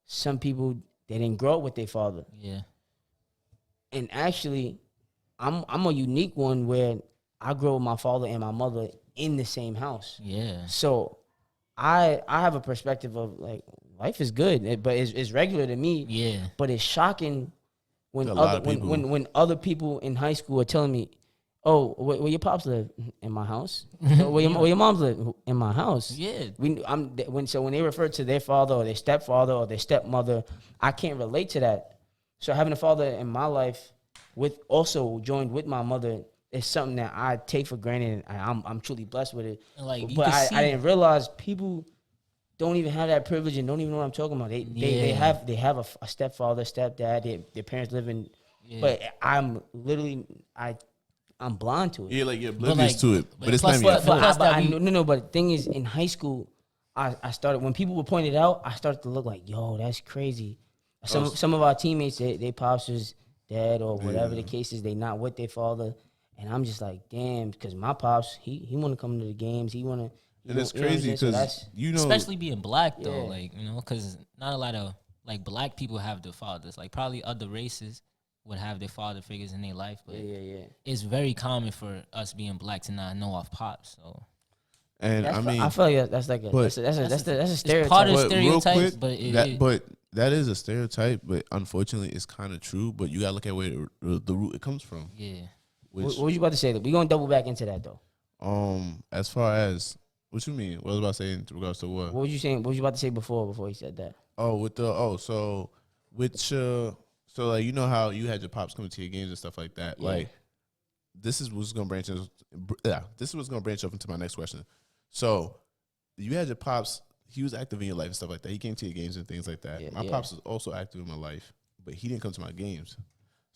Some people they didn't grow up with their father. Yeah. And actually, I'm a unique one where I grew up with my father and my mother in the same house. Yeah. So I have a perspective of like life is good, but it's regular to me. Yeah. But it's shocking when when other people in high school are telling me, "Oh, where your pops live? In my house. Where your moms live? In my house." Yeah. When they refer to their father or their stepfather or their stepmother, I can't relate to that. So having a father in my life with also joined with my mother, it's something that I take for granted, and I'm truly blessed with it. Like, but I didn't realize people don't even have that privilege and don't even know what I'm talking about. They have a stepfather, stepdad. Their parents live in, but I'm literally I'm blind to it. Yeah, like you're oblivious to it, but it's not even. But the thing is, in high school, I started when people would point it out, I started to look like, yo, that's crazy. Some of our teammates, they pops is dead or whatever the case is, they not with their father. And I'm just like, damn, because my pops, he want to come to the games. He want to. And it's crazy because, you know. Especially being black, though. Like, you know, because not a lot of, like, black people have their fathers. Like, probably other races would have their father figures in their life. But it's very common for us being black to not know our pops. So. And I mean. I feel like that's like that's a stereotype. It's part of stereotypes, but that is a stereotype, but unfortunately, it's kind of true. But you got to look at where the root it comes from. Yeah. What was you about to say? We're going to double back into that, though. As far as, what you mean? What was I about to say in regards to what? What was you saying? What was you about to say before you said that? So like, you know how you had your pops coming to your games and stuff like that? Yeah. Like, this is what's going to branch off into my next question. So, you had your pops, he was active in your life and stuff like that. He came to your games and things like that. Yeah, my pops was also active in my life, but he didn't come to my games.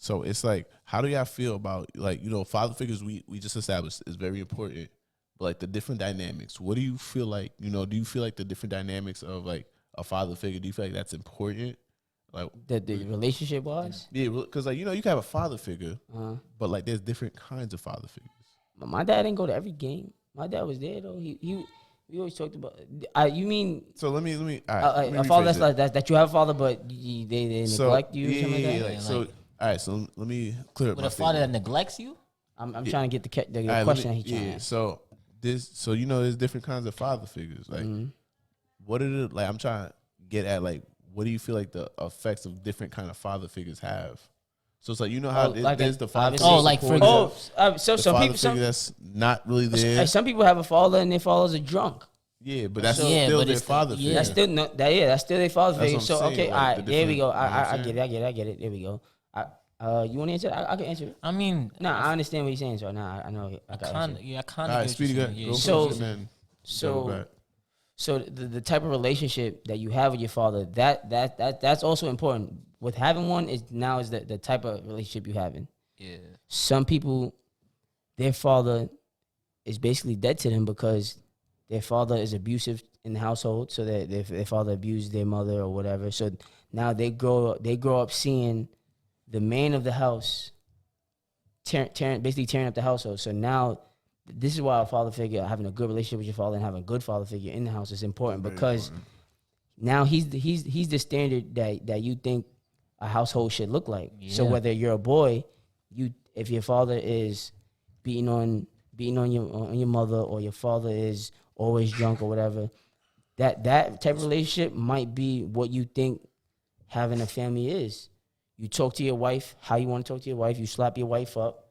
So it's like, how do y'all feel about, like, you know, father figures we just established is very important, but like the different dynamics. What do you feel like? Do you feel like the different dynamics of like a father figure? Do you feel like that's important? Like the relationship wise? Yeah, because like you can have a father figure, but like there's different kinds of father figures. My dad didn't go to every game. My dad was there though. We always talked about. You mean So let me. All right, let me a father that's rephrase like that you have a father, but they neglect you. Yeah, Or something yeah, like that? so all right, so let me clear up With my a father statement. that neglects you. I'm trying to get the All right, question he's trying to ask. So there's different kinds of father figures. Like, what are the like? I'm trying to get at like, what do you feel like the effects of different kind of father figures have? So it's like how there's the father. obviously Oh, like, for example- so the some father people figure that's not really there. some people have a father and their father's a drunk. Yeah, but that's Yeah, still but their it's the- father yeah. figure. That's still that's still their father's That's figure. what I'm So saying, okay, like, all the right, there we go. different- you know what I I'm get it. There we go. You want to answer? I can answer it. I mean, No, I understand what you're saying. So now I know. I got kind answer. yeah, I kind All of right, get what Speedy, you're go saying. go Yeah. So- first and then So go back. So the type of relationship that you have with your father, that's also important. With having one is the type of relationship you having. Yeah. Some people, their father is basically dead to them because their father is abusive in the household, so that their father abused their mother or whatever. So now they grow up seeing the man of the house basically tearing up the household. So now this is why a father figure, having a good relationship with your father and having a good father figure in the house is important, because now he's the standard that you think a household should look like. So Yeah. whether you're a boy, if your father is beating on your mother, or your father is always drunk or whatever, that type of relationship might be what you think having a family is. You talk to your wife how you want to talk to your wife. You slap your wife up.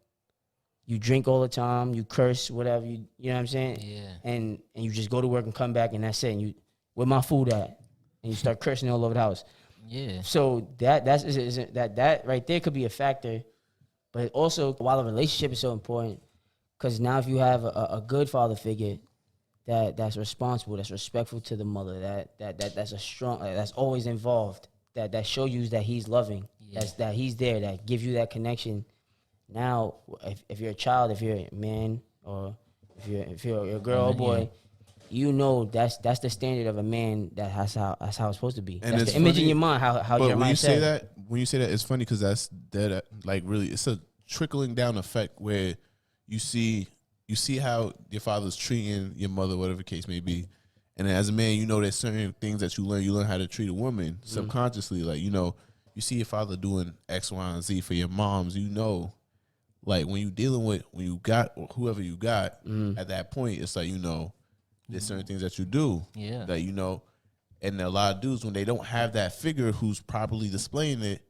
You drink all the time. You curse, whatever. You know what I'm saying? Yeah. And you just go to work and come back, and that's it. And where my food at? And you start cursing all over the house. Yeah. So that right there could be a factor. But also, while a relationship is so important, because now if you have a good father figure that's responsible, that's respectful to the mother, that's a strong, that's always involved, that shows you that he's loving, that he's there, that gives you that connection. Now, if you're a child, if you're a man, or if you're a girl or boy, that's the standard of a man. That's how it's supposed to be. And that's it's the image funny, in your mind. How but Jeremiah said. when you say that, it's funny because that's that like really it's a trickling down effect where you see how your father's treating your mother, whatever the case may be, and then as a man, there's certain things that you learn how to treat a woman subconsciously, like you see your father doing X, Y, and Z for your moms, like when you dealing with when you got or whoever you got at that point, it's like there's certain things that you do that and a lot of dudes, when they don't have that figure who's properly displaying it,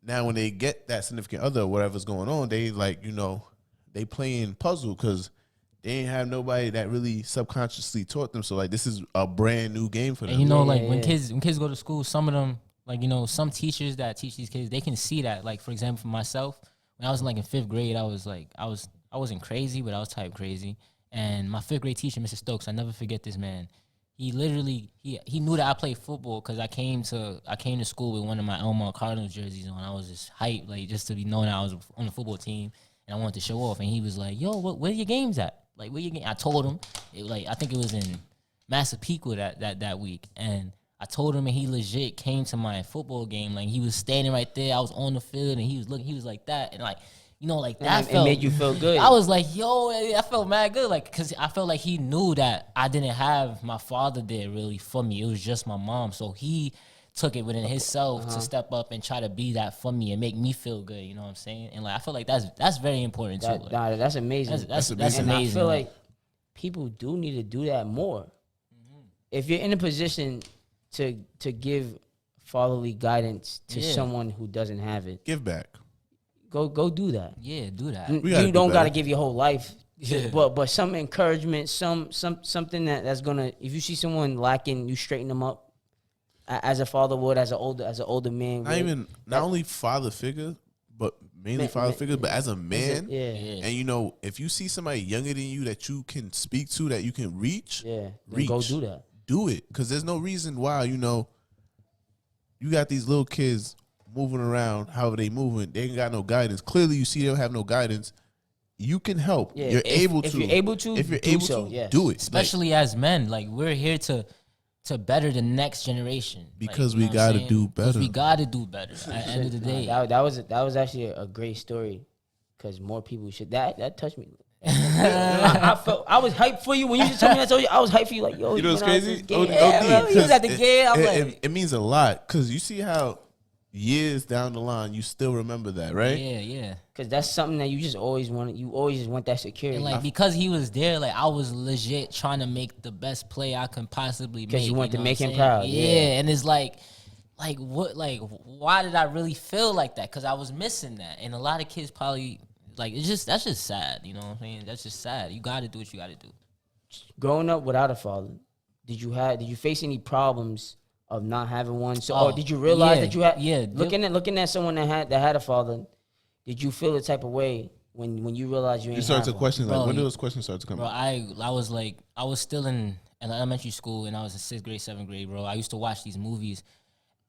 now when they get that significant other, whatever's going on, they like they playing puzzle because they ain't have nobody that really subconsciously taught them. So like this is a brand new game for them. And when kids go to school, some of them, like some teachers that teach these kids, they can see that. Like for example, for myself, when I was in 5th grade, I wasn't crazy, but I was type crazy. And my 5th grade teacher, Mr. Stokes, I never forget this man. He literally he knew that I played football because I came to school with one of my Elmore Cardinals jerseys on. I was just hyped, like just to be known that I was on the football team and I wanted to show off. And he was like, "Yo, where your games at? Like where your game?" I told him, I think it was in Massapequa that week, and I told him, and he legit came to my football game. Like he was standing right there. I was on the field, and he was looking. He was like that, and like. Like that it made you feel good. I was like, yo, I felt mad good. Like, because I felt like he knew that I didn't have my father there really for me. It was just my mom. So he took it within himself to step up and try to be that for me and make me feel good. You know what I'm saying? And like, I feel like that's very important too. Like, That's amazing. That's amazing. And amazing. I feel like people do need to do that more. Mm-hmm. If you're in a position to give fatherly guidance to someone who doesn't have it, Give back. Go do that. Yeah, do that. You don't got to give your whole life, Yeah. but some encouragement, something that's gonna. If you see someone lacking, you straighten them up. As a father would, as an older man. Not only father figure, but mainly father figure, but as a man. Yeah. And if you see somebody younger than you that you can speak to, that you can reach, then go do that. Do it, because there's no reason why you got these little kids moving around however they moving, they ain't got no guidance. Clearly you see they don't have no guidance, you can help. Yeah, You're able to. If you're able to, if you're do able so, to, yes. do it. Especially as men, like we're here to better the next generation. Because like, we gotta do Because better. we gotta do better. At the end of the day, that was actually a great story, because more people should. That touched me. I was hyped for you when you just told me that. I was hyped for you, like, yo, You know what's crazy? He was at the game. I'm like, it means a lot, because you see how years down the line you still remember that, right? yeah. because that's something that you just always want. You always just want that security. And like because he was there, like I was legit trying to make the best play I could possibly make. Because you want to know make what I'm him saying? proud. Yeah. And it's like what, like why did I really feel like that? Because I was missing that, and a lot of kids probably like that's just sad. You know what I'm saying? That's just sad. You got to do what you got to do. Growing up without a father, did you face any problems of not having one? So, or did you realize that you had? Yeah. Looking at someone that had a father, did you feel the type of way when you realized you ain't You started to have question, Bro, like, when did those questions start to come Bro, up? I was like, I was still in elementary school, and I was in 6th grade, 7th grade, bro. I used to watch these movies.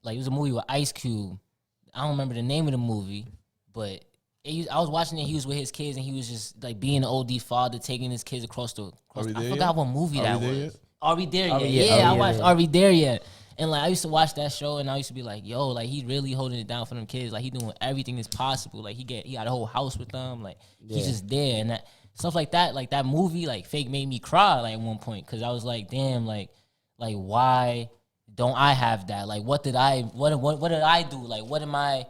Like, it was a movie with Ice Cube. I don't remember the name of the movie, but I was watching it. He was with his kids, and he was just, like, being an OD father, taking his kids across the... I forgot what movie that was. Are We There Yet? Yeah, I watched Are We There Yet? And, like, I used to watch that show, and I used to be like, yo, like, he really holding it down for them kids. Like, he doing everything that's possible. Like, he got a whole house with them. Like, he's just there. And that stuff like that movie, like, fake made me cry, like, at one point. Because I was like, damn, like, why don't I have that? Like, what did I do? Like, what am I...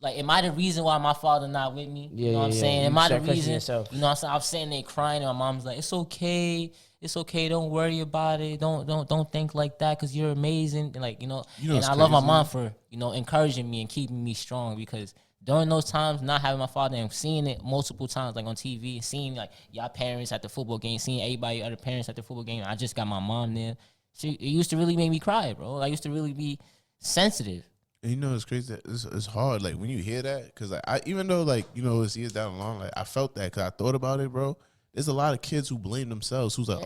Like, am I the reason why my father not with me? You know what I'm saying? Am I the reason? Yourself. You know what I'm saying? I'm sitting there crying, and my mom's like, "It's okay. It's okay. Don't worry about it. Don't think like that, because you're amazing." And like, and I love my mom for, encouraging me and keeping me strong, because during those times, not having my father and seeing it multiple times, like on TV, seeing like y'all parents at the football game, seeing everybody other parents at the football game. I just got my mom there. It used to really make me cry, bro. I used to really be sensitive. And it's crazy. It's hard. Like, when you hear that, because like, even though, like, it's years down the line, like, I felt that because I thought about it, bro. There's a lot of kids who blame themselves, who's like,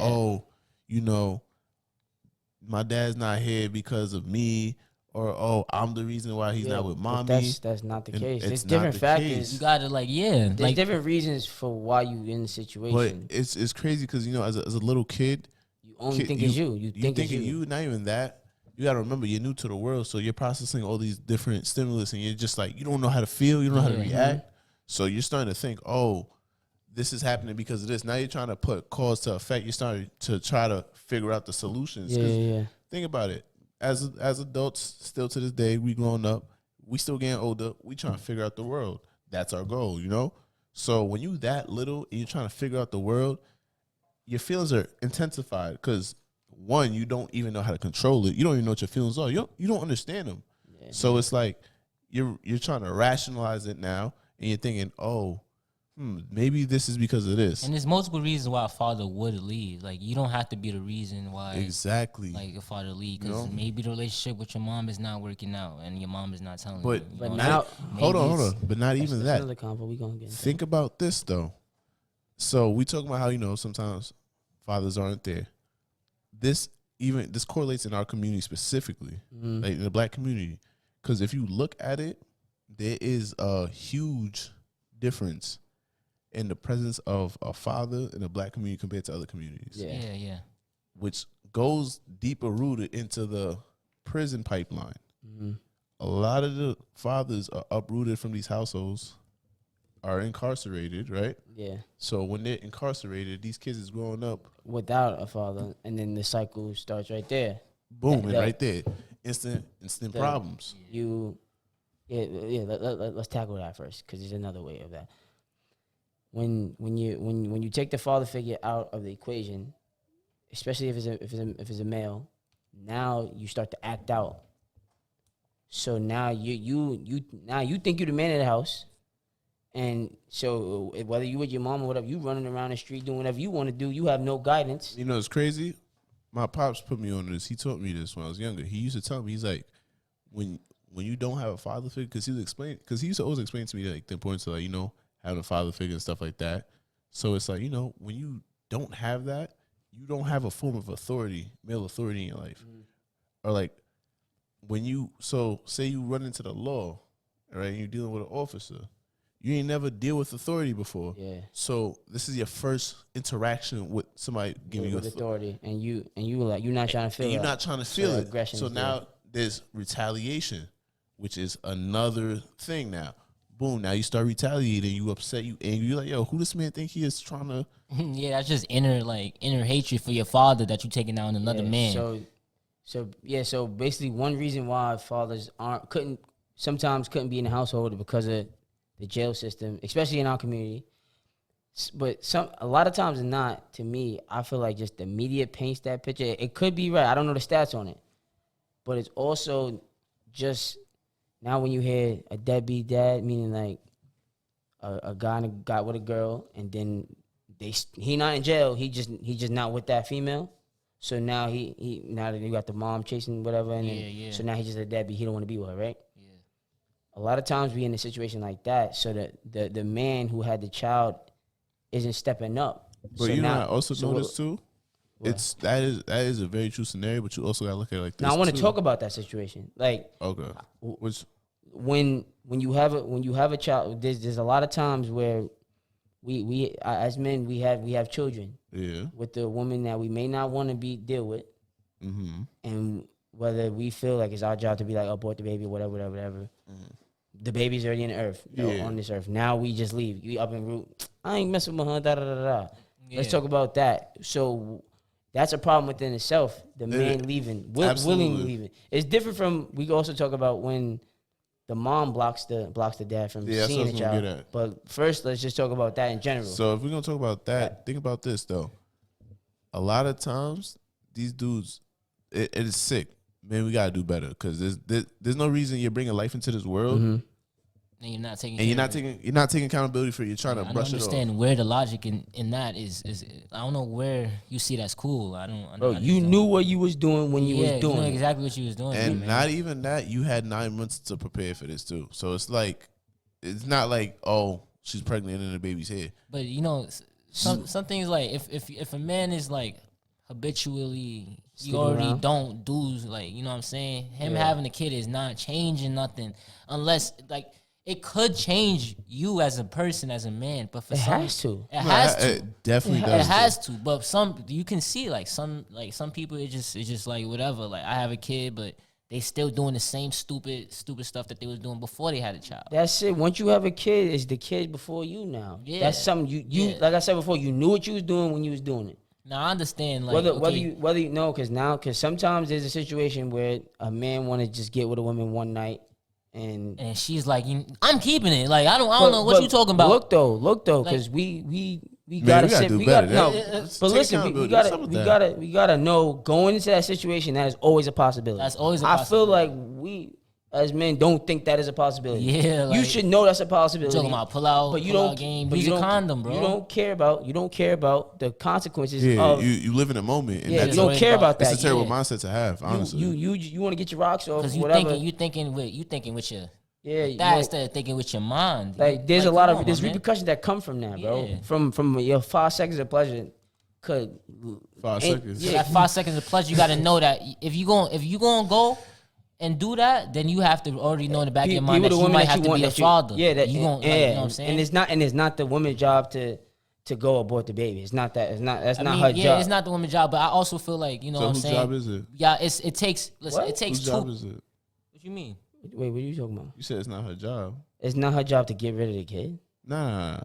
my dad's not here because of me, or I'm the reason why he's not with mommy. That's not the case. It's There's different factors. You gotta There's different reasons for why you in the situation. But it's crazy because as a little kid, you only think it's you. You think it's you. Not even that. You gotta remember, you're new to the world, so you're processing all these different stimulus, and you're just like, you don't know how to feel, you don't know how to react. So you're starting to think, oh, this is happening because of this. Now you're trying to put cause to effect. You're starting to try to figure out the solutions. Think about it. As adults, still to this day, we growing up, we still getting older. We trying to figure out the world. That's our goal, So when you that little and you're trying to figure out the world, your feelings are intensified because, one, you don't even know how to control it. You don't even know what your feelings are. You don't understand them. Yeah. So it's like you're trying to rationalize it now, and you're thinking, oh, maybe this is because of this. And there's multiple reasons why a father would leave. Like, you don't have to be the reason why. Exactly. Like, a father leave, because maybe the relationship with your mom is not working out, and your mom is not telling you. But now, hold on. But not even that. Another convo we gonna get into. Think about this though. So we talk about how sometimes fathers aren't there. This correlates in our community specifically, like in the black community, because if you look at it, there is a huge difference in the presence of a father in the black community compared to other communities. Yeah. Which goes deeper rooted into the prison pipeline. Mm-hmm. A lot of the fathers are uprooted from these households, are incarcerated, right? Yeah. So when they're incarcerated, these kids is growing up without a father, and then the cycle starts right there. Boom, and right there, instant problems. Let's tackle that first, because there's another way of that. When you take the father figure out of the equation, especially if it's a male, now you start to act out. So now you think you're the man of the house. And so whether you with your mom or whatever, you running around the street doing whatever you want to do, you have no guidance. It's crazy. My pops put me on this. He taught me this when I was younger. He used to tell me, he's like, when you don't have a father figure, because he used to always explain to me like the importance of having a father figure and stuff like that. So it's like, when you don't have that, you don't have a form of authority, male authority in your life. Or like say you run into the law, right, and you're dealing with an officer. You ain't never deal with authority before. Yeah. So this is your first interaction with somebody giving you authority, and you like you're not trying to feel. You're not trying to feel it. Aggression. So now there's retaliation, which is another thing. Now, boom. Now you start retaliating. You upset. You angry. You like, yo, who this man think he is trying to? Yeah, that's just inner hatred for your father that you taking out on another man. So basically, one reason why fathers sometimes couldn't be in the household because of the jail system, especially in our community. But a lot of times not. To me, I feel like just the media paints that picture. It could be right. I don't know the stats on it, but it's also just now when you hear a deadbeat dad, meaning like a guy got with a girl, and then he not in jail. He just not with that female. So now he now that you got the mom chasing whatever, and so now he's just a deadbeat. He don't want to be with her, right? A lot of times we in a situation like that, so that the man who had the child isn't stepping up. But so you now, know, I also noticed too. What? That is a very true scenario, but you also gotta look at it like this. Now I want to talk about that situation. Like, okay, when you have a child, there's a lot of times where we as men we have children. Yeah. With the woman that we may not want to deal with, and whether we feel like it's our job to be like abort the baby, whatever. The baby's already in the earth, on this earth. Now we just leave. You up and root. I ain't messing with her. Da da da da. Yeah. Let's talk about that. So that's a problem within itself. The man leaving, willingly leaving. It's different from. We can also talk about when the mom blocks the dad from seeing the child. But first, let's just talk about that in general. So if we're gonna talk about that, think about this though. A lot of times, these dudes, it is sick. Man, we gotta do better because there's no reason you're bringing life into this world, and you're not taking accountability for it. You're trying to brush it off. I don't understand where the logic in that is. I don't know where you see that's cool. I don't. Bro, you knew what you was doing when you was doing. You know exactly what you was doing, and man. Not even that. You had 9 months to prepare for this too. So it's not like she's pregnant and the baby's here. But you know, some things like if a man is like habitually. You already don't do, like, you know what I'm saying? Him having a kid is not changing nothing unless, like, it could change you as a person, as a man. But for it some, has to. It has to. It definitely does. It has to. But you can see, like, some people, it's just like, whatever. Like, I have a kid, but they still doing the same stupid stuff that they was doing before they had a child. That's it. Once you have a kid, it's the kid before you now. Yeah. That's something you like I said before, you knew what you was doing when you was doing it. Now I understand, like whether you know, because sometimes there's a situation where a man want to just get with a woman one night, and she's like, I'm keeping it. Like I don't know what you talking about. Look though, because we gotta but listen, we gotta know going into that situation that is always a possibility. That's always a possibility. I feel like we as men don't think that is a possibility. Yeah, like, you should know that's a possibility. You're talking about pull out game. Use a condom, bro. You don't care about the consequences. Yeah, you live in a moment. And you don't care about that. It's a terrible mindset to have. Honestly, you want to get your rocks off. Because whatever. you thinking with your instead of thinking with your mind. Like there's a lot of repercussions that come from that, bro. Yeah. From your 5 seconds of pleasure. 5 seconds. Yeah, that 5 seconds of pleasure. You got to know that if you gonna go and do that, then you have to already know in the back of your mind that you might have to be a father. Yeah, you gonna, you know what I'm saying? And it's not the woman's job to go abort the baby. It's not that. That's not her job. Yeah, it's not the woman's job. But I also feel like, you know what I'm saying. So whose job is it? Yeah, it takes. Listen, it takes whose job is it? What you mean? Wait, what are you talking about? You said it's not her job. It's not her job to get rid of the kid. Nah.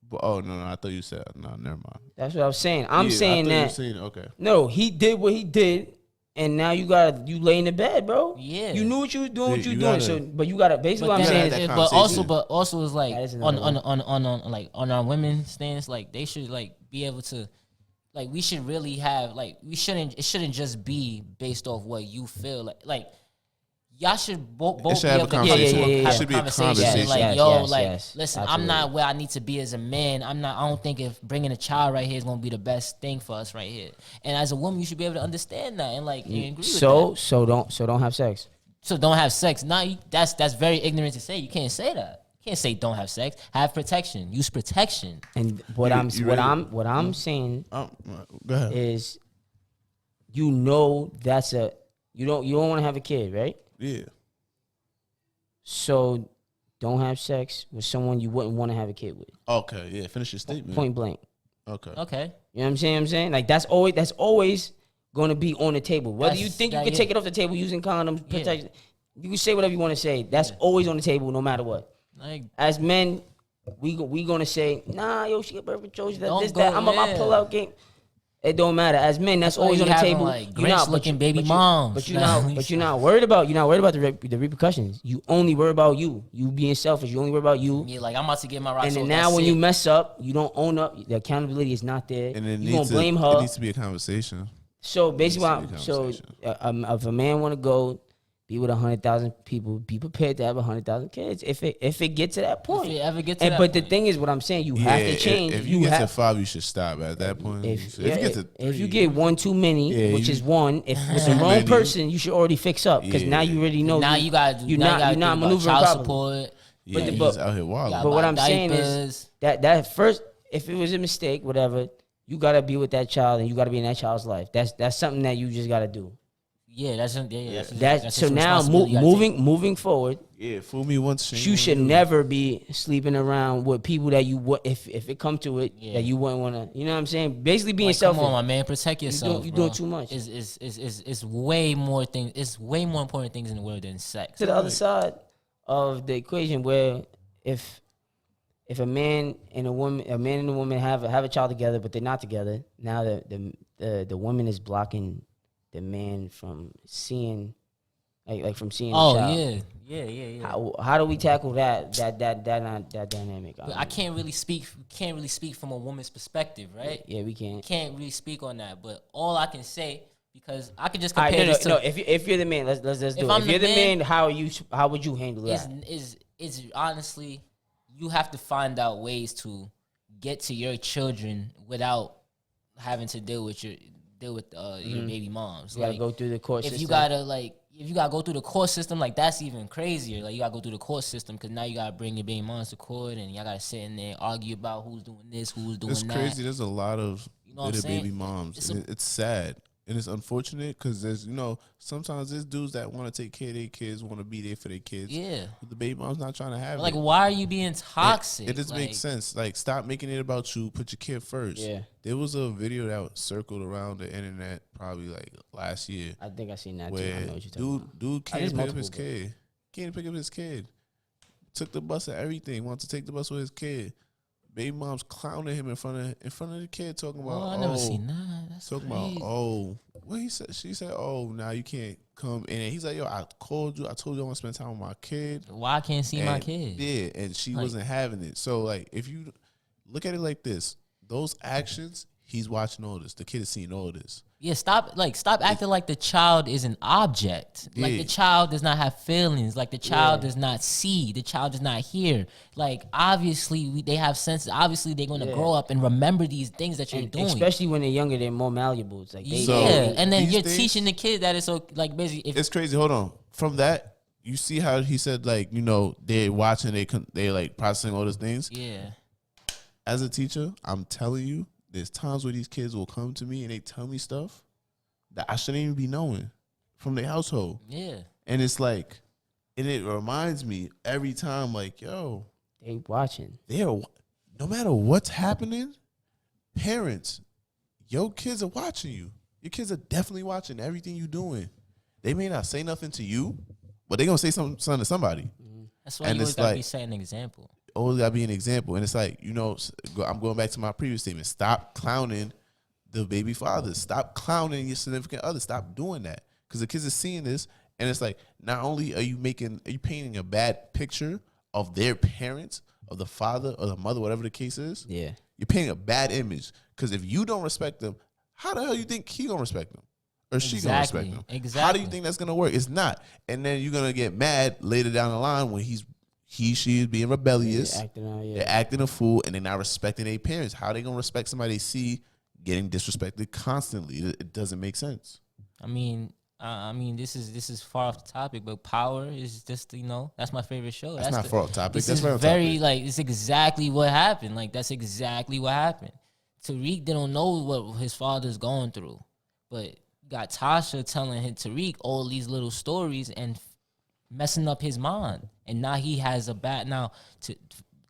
But, no, I thought you said no. Never mind. That's what I was saying. I'm saying that. Okay. No, he did what he did. And now you lay in the bed, bro. Yeah, you knew what you was doing. What you doing? So, but you gotta basically what I'm saying is, but also is like on our women's stance, like they should like be able to, like we should really have like it shouldn't just be based off what you feel like. Y'all should both be able to get into a conversation. Like, listen, absolutely. I'm not where I need to be as a man. I don't think if bringing a child right here is gonna be the best thing for us right here. And as a woman, you should be able to understand that and like agree with that. So don't have sex. So don't have sex. That's very ignorant to say. You can't say that. You can't say don't have sex. Have protection. Use protection. And what I'm saying is, you know, you don't want to have a kid, right? Yeah. So don't have sex with someone you wouldn't want to have a kid with. Okay, yeah. Finish your statement. Point blank. Okay. You know what I'm saying? Like that's always going to be on the table. Whether you think you can take it off the table using condoms, protection, you can say whatever you want to say. That's always on the table, no matter what. Like, as men, we gonna say, nah, yo, she got birth control, that. I'm on my pull out game. It don't matter. As men, that's always on the table. Like Grinch looking baby moms. But you're not worried about the repercussions. You only worry about you. You being selfish. You only worry about you. Yeah, like I'm about to get my rocks. And then now when you mess up, you don't own up. The accountability is not there. And you gonna blame her. It needs to be a conversation. So basically, if a man want to go be with 100,000 people, be prepared to have 100,000 kids. If it gets to that point, if it ever gets to that but point. The thing is, what I'm saying, you have to change. If you get to 5, you should stop at that point. If you get to 3, if you get one too many, which is one, if it's the wrong person, you should already fix up because now you already know. Now you got you're not maneuvering child properly. Support. Yeah, but out here wild. But what I'm saying is that first, if it was a mistake, whatever, you gotta be with that child and you gotta be in that child's life. That's something that you just gotta do. Yeah, that's so now moving forward. Yeah, fool me once. You should never be sleeping around with people that you would if it come to it that you wouldn't want to. You know what I'm saying? Basically being selfish. Come on, my man, protect yourself. You're doing too much. It's way more things. It's way more important things in the world than sex. To the other side of the equation, where if a man and a woman have a child together, but they're not together, now the woman is blocking the man from seeing, like from seeing. Oh the child. Yeah. How do we tackle that dynamic? I can't really speak from a woman's perspective, right? Yeah, we can't. Can't really speak on that, but all I can say, because I can just compare this to. No. If you're the man, let's do it. If you're the man, how would you handle that? Is honestly, you have to find out ways to get to your children without having to deal with your baby moms. You gotta go through the court system. If you gotta go through the court system, like that's even crazier. Like you gotta go through the court system because now you gotta bring your baby moms to court and y'all gotta sit in there and argue about who's doing this, who's doing that. It's crazy. There's a lot of little baby moms. It's sad. And it's unfortunate because there's, sometimes there's dudes that want to take care of their kids, want to be there for their kids. Yeah. But the baby mom's not trying to have it. Like, why are you being toxic? It just makes sense. Like, stop making it about you. Put your kid first. Yeah. There was a video that circled around the internet probably like last year. I think I seen that too. Where I know what you're talking about. Dude can't pick up his kid. Can't pick up his kid. Took the bus and everything. Wanted to take the bus with his kid. Baby mom's clowning him in front of the kid, talking about. I never seen that. That's talking crazy. about what he said. She said, now you can't come. And he's like, yo, I called you. I told you I want to spend time with my kid. Why I can't see my kid? Yeah, and she wasn't having it. So like, if you look at it like this, those actions, he's watching all this. The kid is seeing all this. Yeah, stop acting like the child is an object. Like the child does not have feelings. Like the child does not see. The child does not hear. Like obviously they have senses. Obviously they're going to grow up and remember these things that you're doing. Especially when they're younger, they're more malleable. It's like and then you're teaching the kid that it's so like basically. It's crazy. Hold on. From that, you see how he said like they're watching, they like processing all those things. Yeah. As a teacher, I'm telling you. There's times where these kids will come to me and they tell me stuff that I shouldn't even be knowing from their household. Yeah. And it's like, and it reminds me every time, like, yo. They watching. No matter what's happening, parents, your kids are watching you. Your kids are definitely watching everything you're doing. They may not say nothing to you, but they're going to say something to somebody. That's why you always got to be setting an example. Always gotta be an example. And it's like, I'm going back to my previous statement. Stop clowning the baby fathers. Stop clowning your significant other. Stop doing that. Because the kids are seeing this, and it's like, not only are you painting a bad picture of their parents, of the father or the mother, whatever the case is. Yeah. You're painting a bad image. Because if you don't respect them, how the hell you think he gonna respect them? Or she gonna respect them? Exactly. How do you think that's gonna work? It's not. And then you're gonna get mad later down the line when she is being rebellious. They're acting a fool, and they're not respecting their parents. How they gonna respect somebody they see getting disrespected constantly? It doesn't make sense. I mean, this is far off the topic, but Power is just that's my favorite show. That's not far off topic. That's it's exactly what happened. Like that's exactly what happened. Tariq didn't know what his father's going through, but got Tasha telling Tariq all these little stories and messing up his mind, and now he has a bad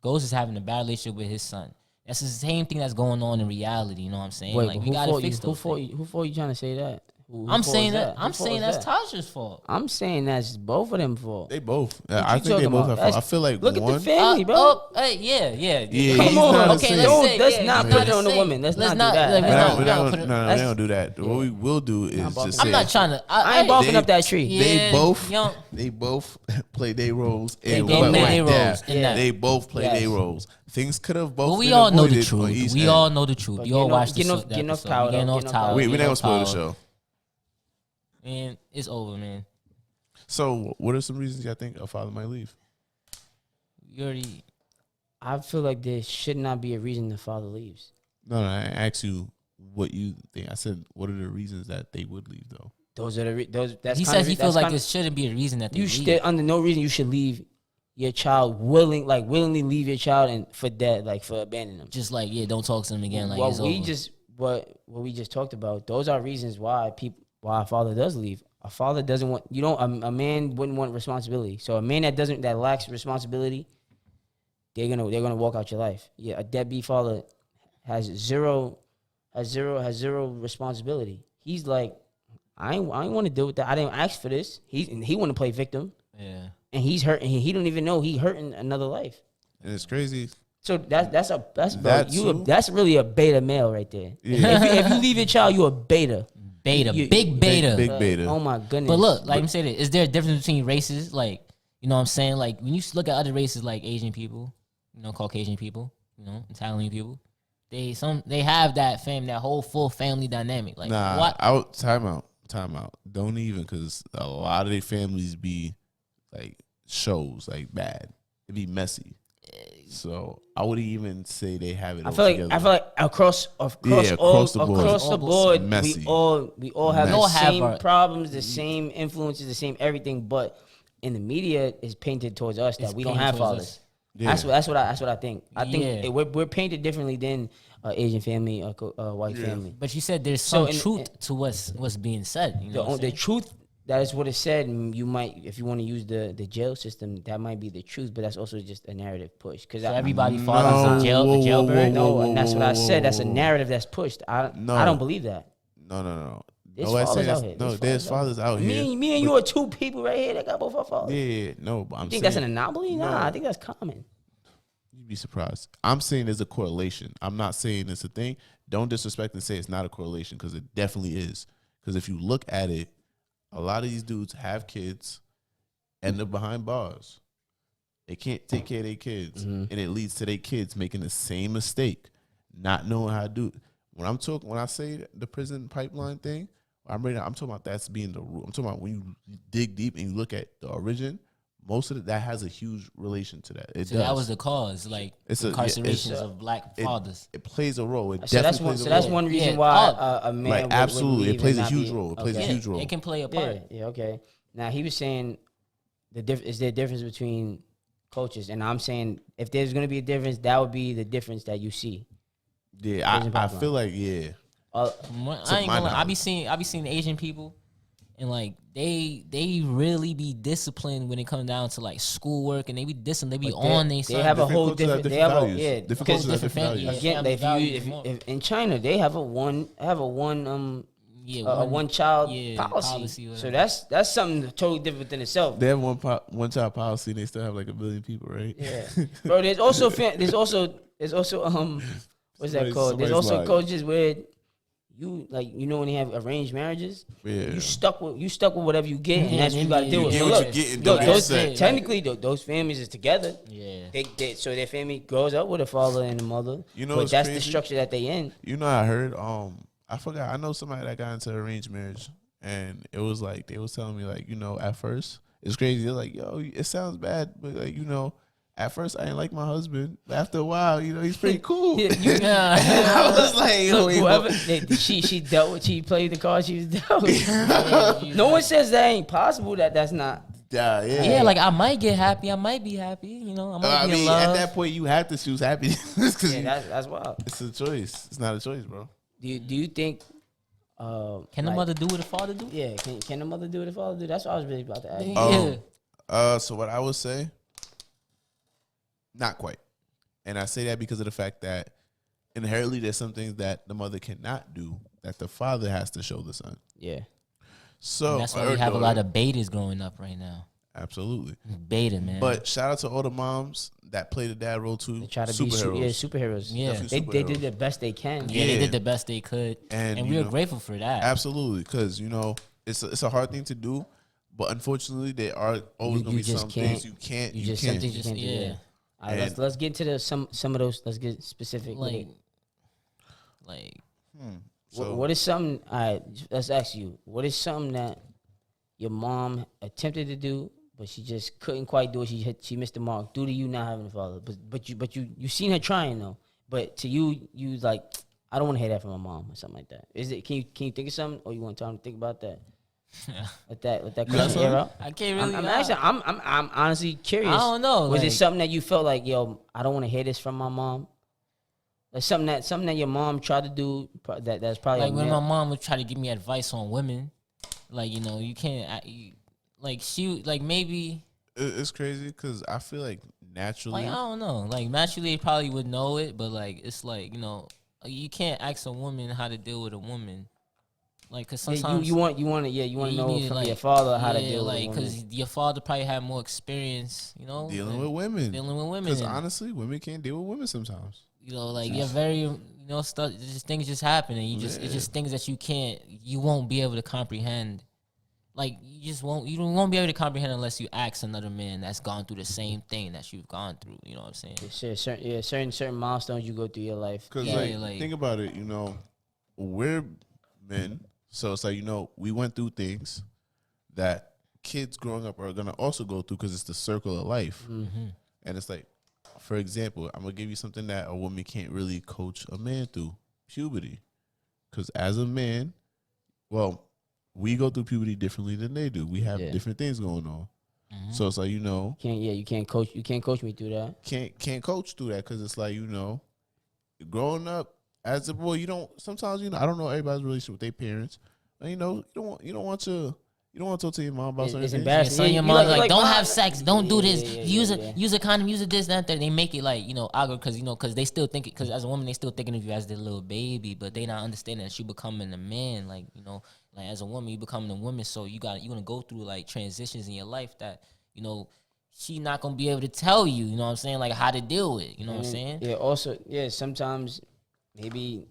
Ghost is having a bad relationship with his son. That's the same thing that's going on in reality. You know what I'm saying? Wait, like we gotta fix those things. Who for you trying to say that? I'm saying that. I'm saying that's Tasha's fault. I'm saying that's both of them fault. They both. What I you think they talking both about? have fault. I feel like Look one, at the family, bro. Yeah. Yeah, Come he's on. not Okay, the same. let's not put it on the woman. Let's not do that. We don't do that. What we will do is just say, I'm not trying to. I ain't barking up that tree. They both play their roles. They both play their roles. They both play their roles. Things could have both. But we been all know the avoided on truth. each We end. all know the truth. You all watch the episode. Get enough power. We're not gonna spoil the show. Man, it's over, man. So, what are some reasons y'all think a father might leave? You already. I feel like there should not be a reason the father leaves. No, I asked you what you think. I said, what are the reasons that they would leave, though? Those are the That's he says he feels like there shouldn't be a reason that they leave. Under no reason you should leave your child willingly leave your child and for dead, like for abandoning them. Just like don't talk to them again. Like what it's we over. what we just talked about. Those are reasons why a father does leave. A father doesn't want a man wouldn't want responsibility. So a man that lacks responsibility, they're gonna walk out your life. Yeah, a deadbeat father has zero responsibility. He's like, I ain't want to deal with that. I didn't ask for this. He want to play victim. Yeah. And he's hurting. He don't even know he hurting another life. And it's crazy. So that's really a beta male right there. Yeah. If you leave your child, you a beta. Big beta. Big beta. Oh my goodness. But look, like I'm saying, is there a difference between races? Like, you know what I'm saying? Like when you look at other races like Asian people, Caucasian people, Italian people, they have that whole full family dynamic. Like what? Time out. Don't even, because a lot of their families be like shows like bad. It be messy. So I wouldn't even say they have it. I feel like across the board, messy. we all have the same problems, the same influences, the same everything. But in the media, is painted towards us that we don't have fathers. Yeah. That's what I think. I think we're painted differently than Asian family, white family. But you said there's some truth to what's being said. The truth. That is what it said. And you might, if you want to use the jail system, that might be the truth. But that's also just a narrative push. Because everybody fathers in jailbird. No, and that's what I said. That's a narrative that's pushed. I don't believe that. No. There's fathers out here. Me and you are two people right here that got both our fathers. Yeah, no. But you think that's an anomaly? Nah, I think that's common. You'd be surprised. I'm saying there's a correlation. I'm not saying it's a thing. Don't disrespect and say it's not a correlation, because it definitely is. Because if you look at it, a lot of these dudes have kids, end up behind bars. They can't take care of their kids, and it leads to their kids making the same mistake, not knowing how to do it. When I say the prison pipeline thing, I'm talking about that's being the rule. I'm talking about when you dig deep and you look at the origin, most of that has a huge relation to that. That was the cause, like incarcerations of black fathers. It plays a role. That's one reason why a man like absolutely it plays a huge role. It plays a huge role. It can play a part. Yeah. Okay. Now he was saying is there a difference between coaches, and I'm saying if there's going to be a difference, that would be the difference that you see. Yeah, I feel like I ain't gonna lie. I be seeing Asian people. And like they really be disciplined when it comes down to like schoolwork, and they be disciplined. They be on their side. They have a whole different. They have values. different values. Again, if in China they have a one child policy. So that's something totally different than itself. They have one child policy, and they still have like 1 billion people, right? Yeah, bro. There's also what's that called? There's also coaches where. When you have arranged marriages, you stuck with whatever you get, and that's what you got to deal with. You get what you get. Technically, those families is together. Yeah, so their family grows up with a father and a mother. But that's crazy? The structure that they in. I heard. I forgot. I know somebody that got into arranged marriage, and it was like they was telling me like at first it's crazy. They're like, yo, it sounds bad, but like at first, I didn't like my husband. But after a while, he's pretty cool. I was like, she played the card she was dealt with. No one says that ain't possible. That's not. Yeah. Like I might get happy. I might be happy. I might be in love. At that point, you have to choose happiness. That's wild. It's a choice. It's not a choice, bro. Do you think? Can the mother do what the father do? Yeah. Can the mother do what the father do? That's what I was really about to ask. So what I would say, not quite. And I say that because of the fact that inherently there's some things that the mother cannot do that the father has to show the son. Yeah. So And that's why we have a lot of betas growing up right now. Absolutely. Beta, man. But shout out to all the moms that play the dad role too. They try to superheroes. be superheroes. Yeah. They did the best they can. Yeah, they did the best they could. And we are grateful for that. Absolutely. Because, it's a hard thing to do. But unfortunately, there are always going to be some things you can't. You just can't do. Yeah. All right, let's get into some of those. Let's get specific. So what is something? All right, let's ask you. What is something that your mom attempted to do, but she just couldn't quite do it? She missed the mark due to you not having a father. But you seen her trying though. But to you like, I don't want to hear that from my mom or something like that. Is it? Can you think of something, or you want time to think about that? Let that question air out. I can't really. I'm honestly curious. I don't know. Was it something that you felt like, yo, I don't want to hear this from my mom? Like something that your mom tried to do that's probably like when my mom would try to give me advice on women, like you can't, maybe. It's crazy because I feel like naturally, I don't know, naturally they probably would know it, but it's you can't ask a woman how to deal with a woman. Cause sometimes you want to know from your father how to deal with women. Because your father probably had more experience, dealing with women. Because honestly, women can't deal with women sometimes. You're very, stuff. Just things just happen, and it's just things that you won't be able to comprehend. You won't be able to comprehend unless you ask another man that's gone through the same thing that you've gone through. You know what I'm saying? Certain milestones you go through your life. Because think about it, we're men. So it's we went through things that kids growing up are going to also go through because it's the circle of life. Mm-hmm. And it's for example, I'm going to give you something that a woman can't really coach a man through, puberty. Because as a man, we go through puberty differently than they do. We have different things going on. Mm-hmm. So it's you can't coach me through that. Can't coach through that because it's growing up, as a boy, sometimes I don't know everybody's relationship with their parents. But, you don't want to talk to your mom about something. It's embarrassing. So your mom's don't have sex, don't do this, use a condom, use this, that. They make it awkward because they still think it, because as a woman they still thinking of you as their little baby, but they not understanding that you becoming a man. As a woman you becoming a woman, so you're gonna go through transitions in your life that she not gonna be able to tell you. You know what I'm saying? How to deal with. You know what I'm saying? Yeah. Also, sometimes. Maybe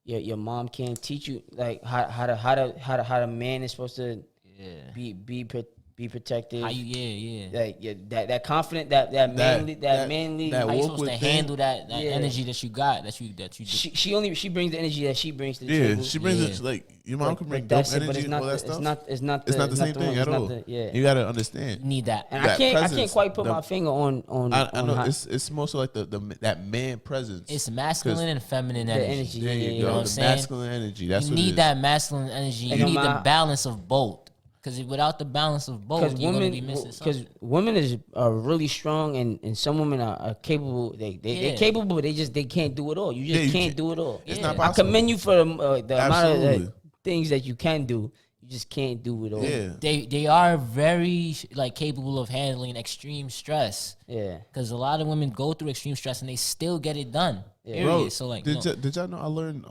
your mom can't teach you how the man is supposed to be protected. How you that confident that manly how you supposed to handle that energy that you got that you she brings the energy that she brings to the table. She brings it your mom can bring dope energy and all that stuff. It's not the same thing at all. You gotta understand. You need that. And I can't quite put my finger on. I know it's more so that man presence. It's masculine and feminine energy. There you go. Know what I'm saying? Masculine energy. That's you what need that masculine energy. You need the balance of both. Because without the balance of both, you're going to be missing something. Because women are really strong, and some women are capable. They're capable, but they can't do it all. You just can't do it all. It's not possible. I commend you for the amount of things that you can do. You just can't do it all. Yeah. They are very capable of handling extreme stress. Yeah. Because a lot of women go through extreme stress and they still get it done. Yeah. Bro, so did y'all know I learned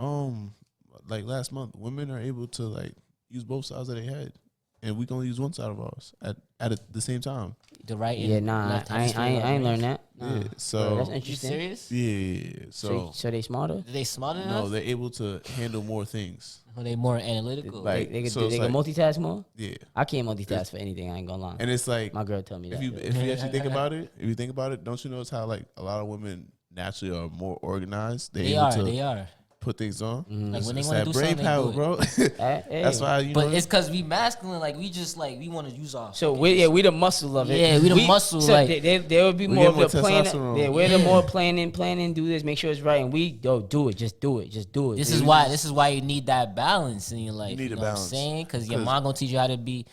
last month women are able to use both sides of their head. And we gonna use one side of ours at the same time. The right. I ain't learned that. Yeah, so that's interesting. You serious? Yeah. So they smarter? Are they smarter than us? No, they're able to handle more things. Are they more analytical? They can multitask more? Yeah. I can't multitask for anything, I ain't gonna lie. And it's my girl told me that. If you actually think about it, don't you notice how a lot of women naturally are more organized? They are. Put things on. Mm-hmm. When they it's want to do brain something, power, bro. That's why But it's because we masculine, we want to use our. So we the muscle of it. Yeah, we the muscle. So there would be more of the planning. Yeah, we're the more planning. Do this, make sure it's right, and we do it. Just do it. This is why you need that balance in your life. You need a balance. What I'm saying? Because your mom gonna teach you how to be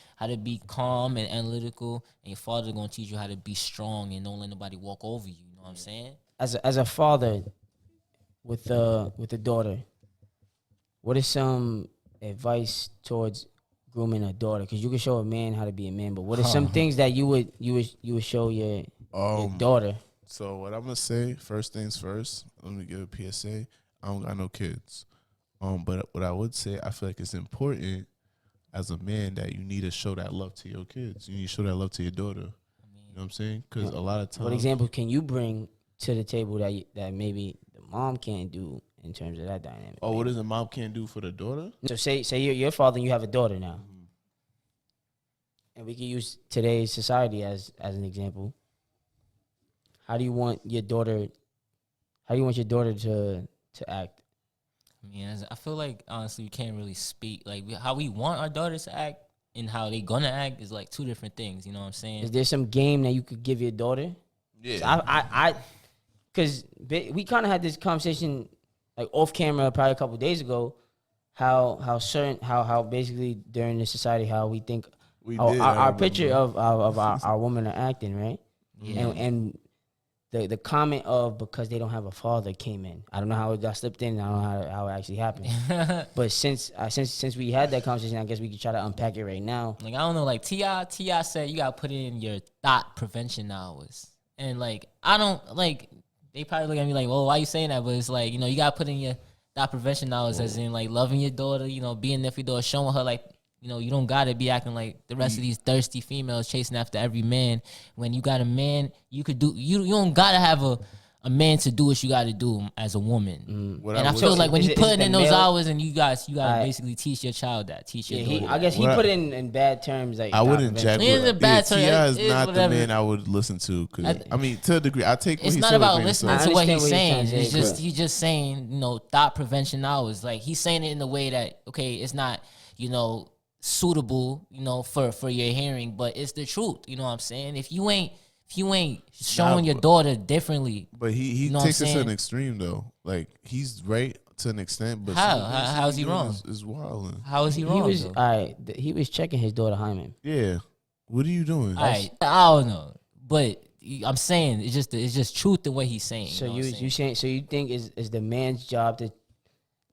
calm and analytical, and your father gonna teach you how to be strong and don't let nobody walk over you. You know what I'm saying? As a father. With the daughter, what is some advice towards grooming a daughter? Because you can show a man how to be a man, but what are some things that you would show your daughter? So what I'm gonna say, first things first, let me give a PSA. I don't got no kids. But what I would say, I feel like it's important as a man that you need to show that love to your kids. You need to show that love to your daughter. You know what I'm saying? Because a lot of times, What example can you bring to the table that maybe the mom can't do in terms of that dynamic? Oh, what does a mom can't do for the daughter? So say you're your father and you have a daughter now, and we can use today's society as an example. How do you want your daughter? How do you want your daughter to act? I mean, I feel like honestly, we can't really speak like how we want our daughters to act and how they gonna act is like two different things. You know what I'm saying? Is there some game that you could give your daughter? Yeah, because we kind of had this conversation like off camera probably a couple of days ago. How basically during the society how we think our picture of our women are acting, right? Yeah. And the comment of because they don't have a father came in. I don't know how it got slipped in. I don't know how it actually happened. But since we had that conversation, I guess we could try to unpack it right now. Like I don't know, like T.I. said you gotta put in your thought prevention hours, and like I don't like. They probably look at me like, well, why you saying that? But it's like, you know, you gotta put in your thought prevention hours, as in like loving your daughter, you know, being there for your daughter, showing her like, you know, you don't gotta be acting like the rest of these thirsty females chasing after every man. When you got a man, you could do. You don't gotta have a man to do what you gotta do as a woman. And I feel like when you put in those hours, and you gotta basically teach your child that, teach your daughter. I guess he put it in bad terms. Like I wouldn't jack with T.I. is not the whatever. man I would listen to. Cause I mean, to a degree, I take. It's not about listening to what he's saying. It's just he's just saying, you know, thought prevention hours. Like he's saying it in a way that okay, it's not, you know, suitable, you know, for your hearing, but it's the truth. You know what I'm saying? If you ain't showing your daughter differently, but he you know takes it to an extreme though. Like he's right to an extent, but how is he wrong? Is wild. How is he wrong? He was checking his daughter hymen. Yeah, what are you doing? I don't know, but I'm saying it's just truth in what he's saying. So you saying so you think is the man's job to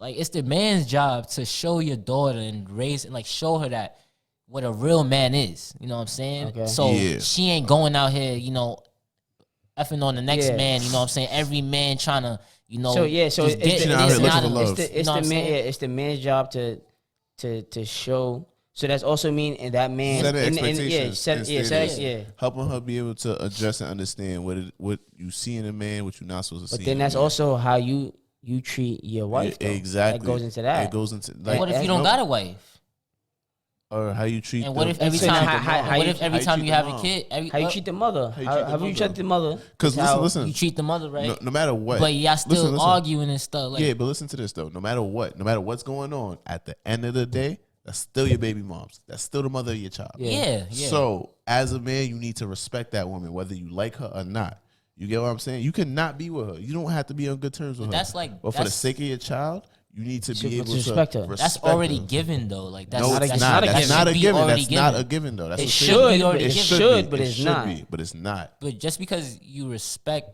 like it's the man's job to show your daughter and raise and like show her that what a real man is. You know what I'm saying? Okay. So she ain't going out here, you know, effing on the next man. You know what I'm saying? Every man trying to, you know. So it's the man's job to show. So that's also mean and that man set expectations. Yeah. Helping her be able to adjust and understand what you see in a man, what you're not supposed to see. But then that's also how you treat your wife. Yeah, exactly. That goes into that. It goes into like, what if you don't got a wife? Or how you treat. And what if every time you have a kid, how you treat the mother? How you treat the mother? Because listen, you treat the mother right. No matter what, but y'all still arguing and stuff. Like, yeah, but listen to this though. No matter what's going on, at the end of the day, that's still your baby mom's. That's still the mother of your child. Yeah. So as a man, you need to respect that woman, whether you like her or not. You get what I'm saying? You cannot be with her. You don't have to be on good terms with her. But for the sake of your child, you need to be able to respect her. That's already given though. Like that's not a given. That's not a given though. It should, but it's not. But it's not. But just because you respect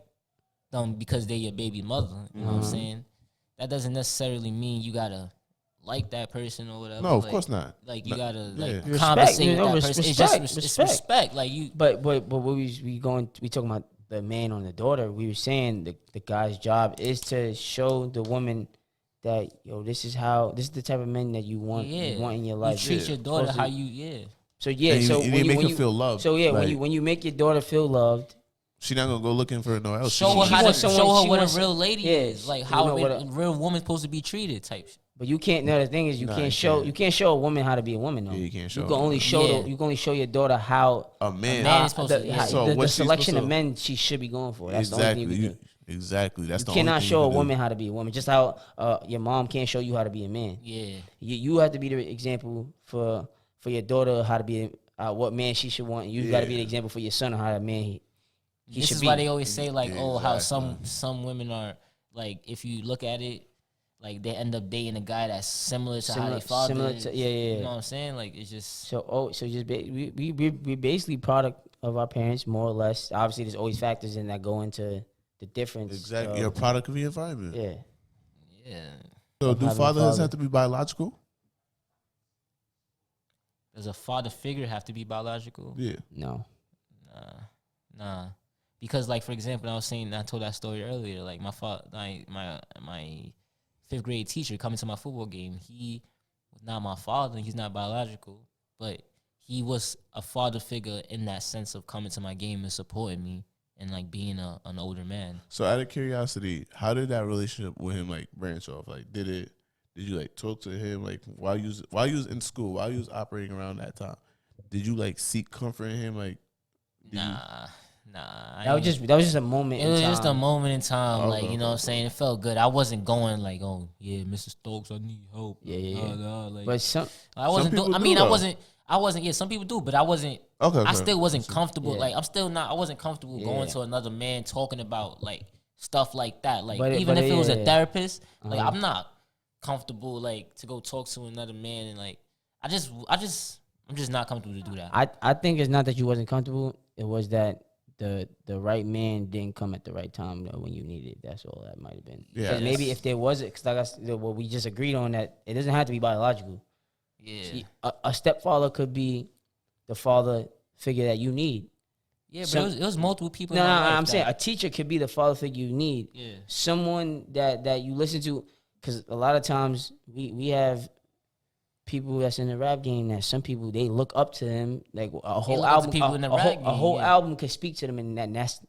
them because they're your baby mother, you know what I'm saying? That doesn't necessarily mean you gotta like that person or whatever. No, of course not. Like you gotta like respect, conversate with that person. It's respect. Like you. But we talking about the man on the daughter. We were saying the guy's job is to show the woman that this is the type of men that you want in your life. You treat your daughter how you So and you make her feel loved. So when you make your daughter feel loved, she's not gonna go looking for no else. Show her what a real lady is, like how a real woman's supposed to be treated, type shit. But you can't. No, the thing is, you can't show a woman how to be a woman. Though. Yeah, you can't show. You can only show. You can only show your daughter how a man is supposed to. The selection of men she should be going for. That's the only thing. Exactly. That's you cannot show a woman how to be a woman. Just how your mom can't show you how to be a man. Yeah. You have to be the example for your daughter how to be what man she should want. You got to be the example for your son on how to man he should be. This is why they always say like, how some women are like, if you look at it, like they end up dating a guy that's similar to how they father is. You know what I'm saying? Like it's just we basically product of our parents more or less. Obviously, there's always factors in that go into the difference. Exactly, you're a product of your environment. Yeah. So do fathers have to be biological? Does a father figure have to be biological? Yeah. No. Nah. Because, like, for example, I told that story earlier. Like, my 5th grade teacher coming to my football game, he was not my father. He's not biological, but he was a father figure in that sense of coming to my game and supporting me and, like, being an older man. So, out of curiosity, how did that relationship with him, like, branch off? Like, did you, like, talk to him, like, while you was in school, while you was operating around that time? Did you, like, seek comfort in him? Like, Nah. That was just a moment in time. It was just a moment in time. Okay, Like, you know what I'm saying? It felt good. I wasn't going like, oh, yeah, Mr. Stokes, I need help. Yeah. Like, But I wasn't people doing, I do, mean, though. I wasn't, yeah, some people do, but I wasn't, Okay. I still wasn't comfortable. Yeah. Like, I wasn't comfortable going to another man talking about, like, stuff like that. Like, But even if it was a yeah. therapist, like, I'm not comfortable, like, to go talk to another man and, like, I'm just not comfortable to do that. I think it's not that you wasn't comfortable. It was that the right man didn't come at the right time though, when you needed it. That's all that might have been. Yeah. 'Cause maybe if there was, because like what we just agreed on, that it doesn't have to be biological. Yeah. A stepfather could be the father figure that you need. Yeah, but it was multiple people. No, in my life I'm saying that- a teacher could be the father figure you need. Yeah. Someone that you listen to, because a lot of times we have people that's in the rap game that some people they look up to them, like a whole look up to album. people in the a rap whole game, album could speak to them, and that's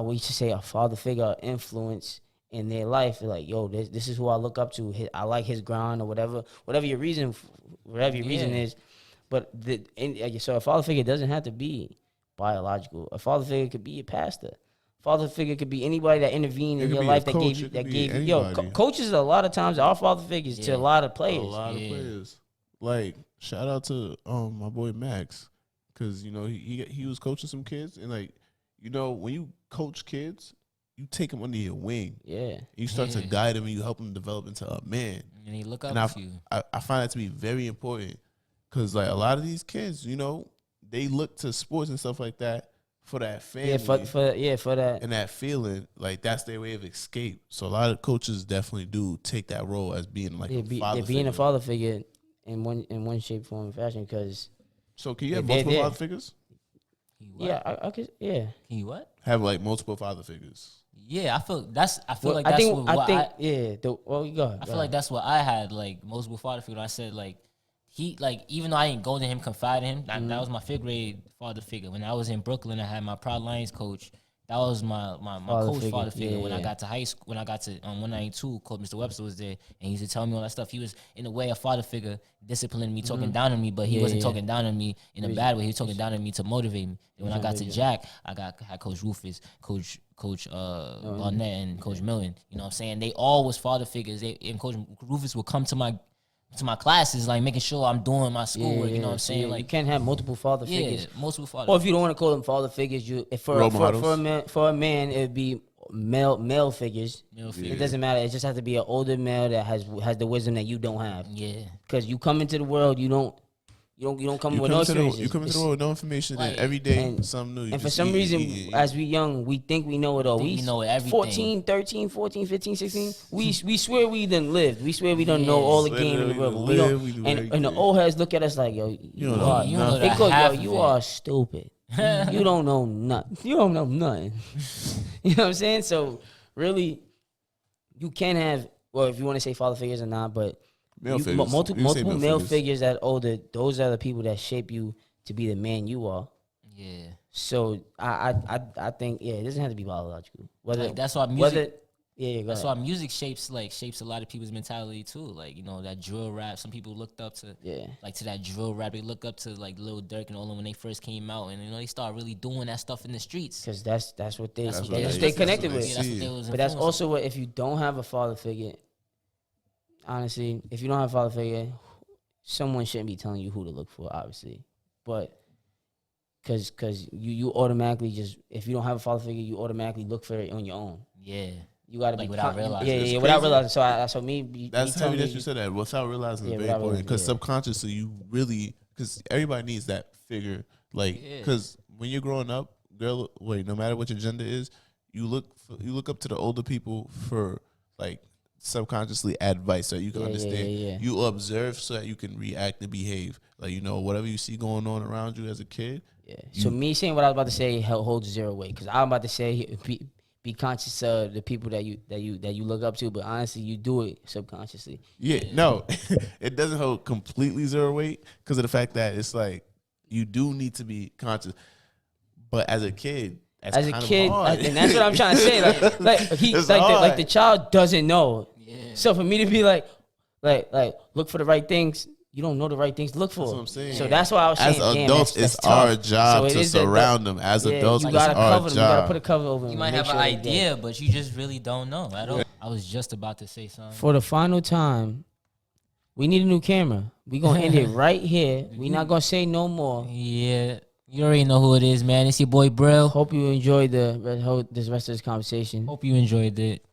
we used to say a father figure influence in their life. Like, yo, this is who I look up to. I like his grind or whatever your reason, is. But so a father figure doesn't have to be biological. A father figure could be a pastor. Father figure could be anybody that intervened in your life that gave you. Coaches a lot of times are father figures to a lot of players. A lot of players. Like, shout out to my boy Max, because you know he was coaching some kids, and like, you know, when you coach kids, you take them under your wing. Yeah, you start to guide them, and you help them develop into a man. And he look up to you. I find that to be very important, because like a lot of these kids, you know, they look to sports and stuff like that for that family. For that. And that feeling, like that's their way of escape. So a lot of coaches definitely do take that role as being like a father figure. A father figure in one shape, form, and fashion. Because so can you have multiple father figures? Yeah, I could. Yeah. Can you what? Have like multiple father figures. Yeah, I feel like that's I what go. I feel like that's what I had, like multiple father figures. I said like he, like, even though I didn't go to him, confide in him, that was my 5th grade father figure. When I was in Brooklyn, I had my Proud Lions coach. That was my father figure. When I got to high school, when I got to 192, Coach Mr. Webster was there, and he used to tell me all that stuff. He was, in a way, a father figure, disciplining me, talking down on me, but he wasn't talking down on me in a bad way. He was talking down on me to motivate me. And when I got to Jack, I had Coach Rufus, Coach Barnett, and Coach Millen. You know what I'm saying? They all was father figures. And Coach Rufus would come to my classes, like making sure I'm doing my schoolwork. You know what I'm saying? Like, you can't have multiple father figures. Multiple father. Or if you don't want to call them father figures, for a man, it'd be male figures. It doesn't matter. It just has to be an older male that has the wisdom that you don't have. Yeah. Because you come into the world, you don't come with no experience. You come into the world with no information, like, and every day something new. And for some reason, as we young, we think we know it all. We know everything. 14, 13, 14, 15, 16. We swear we done lived. We swear we done know all the game in the world. But we don't. And the old heads look at us like, yo, you are stupid. You don't know nothing. You don't know nothing. You know what I'm saying? So really, you can have, well, if you want to say father figures or not, but multiple male figures that older, those are the people that shape you to be the man you are. Yeah. So I think it doesn't have to be biological. That's why music. That's why music shapes a lot of people's mentality too. Like, you know, that drill rap. Some people looked up to to that drill rap. They look up to like Lil Durk and all them when they first came out, and you know they start really doing that stuff in the streets. Because that's what they stay connected with. That's what they was. But that's also what, if you don't have a father figure. Honestly, if you don't have a father figure, someone shouldn't be telling you who to look for, obviously. But because you automatically just, if you don't have a father figure, you automatically look for it on your own. Yeah. You got to be without realizing. Yeah, without realizing. So me. That's heavy that you said that. Without realizing is very important, because subconsciously you really, because everybody needs that figure. Like, because when you're growing up, no matter what your gender is, you look up to the older people for like subconsciously advice so you can understand. Yeah. You observe so that you can react and behave. Like, you know, whatever you see going on around you as a kid. Yeah. So me saying what I was about to say holds zero weight because I'm about to say be conscious of the people that you look up to, but honestly, you do it subconsciously. Yeah, no, it doesn't hold completely zero weight because of the fact that it's like you do need to be conscious. But as a kid, and that's what I'm trying to say. Like the child doesn't know. Yeah. So for me to be like look for the right things. You don't know the right things to look for. That's what I'm saying. So that's why I was saying, as adults, it's our job to surround them. As adults, you gotta it's our cover them. job. You gotta put a cover over them. You might have an idea, but you just really don't know. I was just about to say something. For the final time, we need a new camera. We're gonna end it right here. We're not gonna say no more. Yeah. You already know who it is, man. It's your boy Brill. Hope you enjoyed this rest of this conversation. Hope you enjoyed it.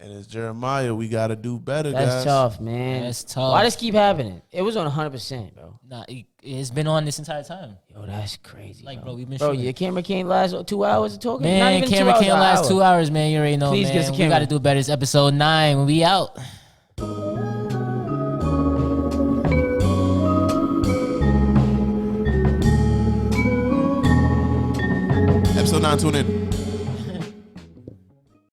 And it's Jeremiah. We gotta do better, That's guys. tough, man. That's tough. Why does keep happening? It was on 100%, bro. Nah, it's been on this entire time. Yo, that's crazy. Like, bro, we've been shooting. Your camera can't last 2 hours of talking. Man, Not even camera 2 hours, can't last 2 hours, man. You already know, Please man. get us a We camera. gotta do better. It's episode 9. We out. Episode 9, tune in.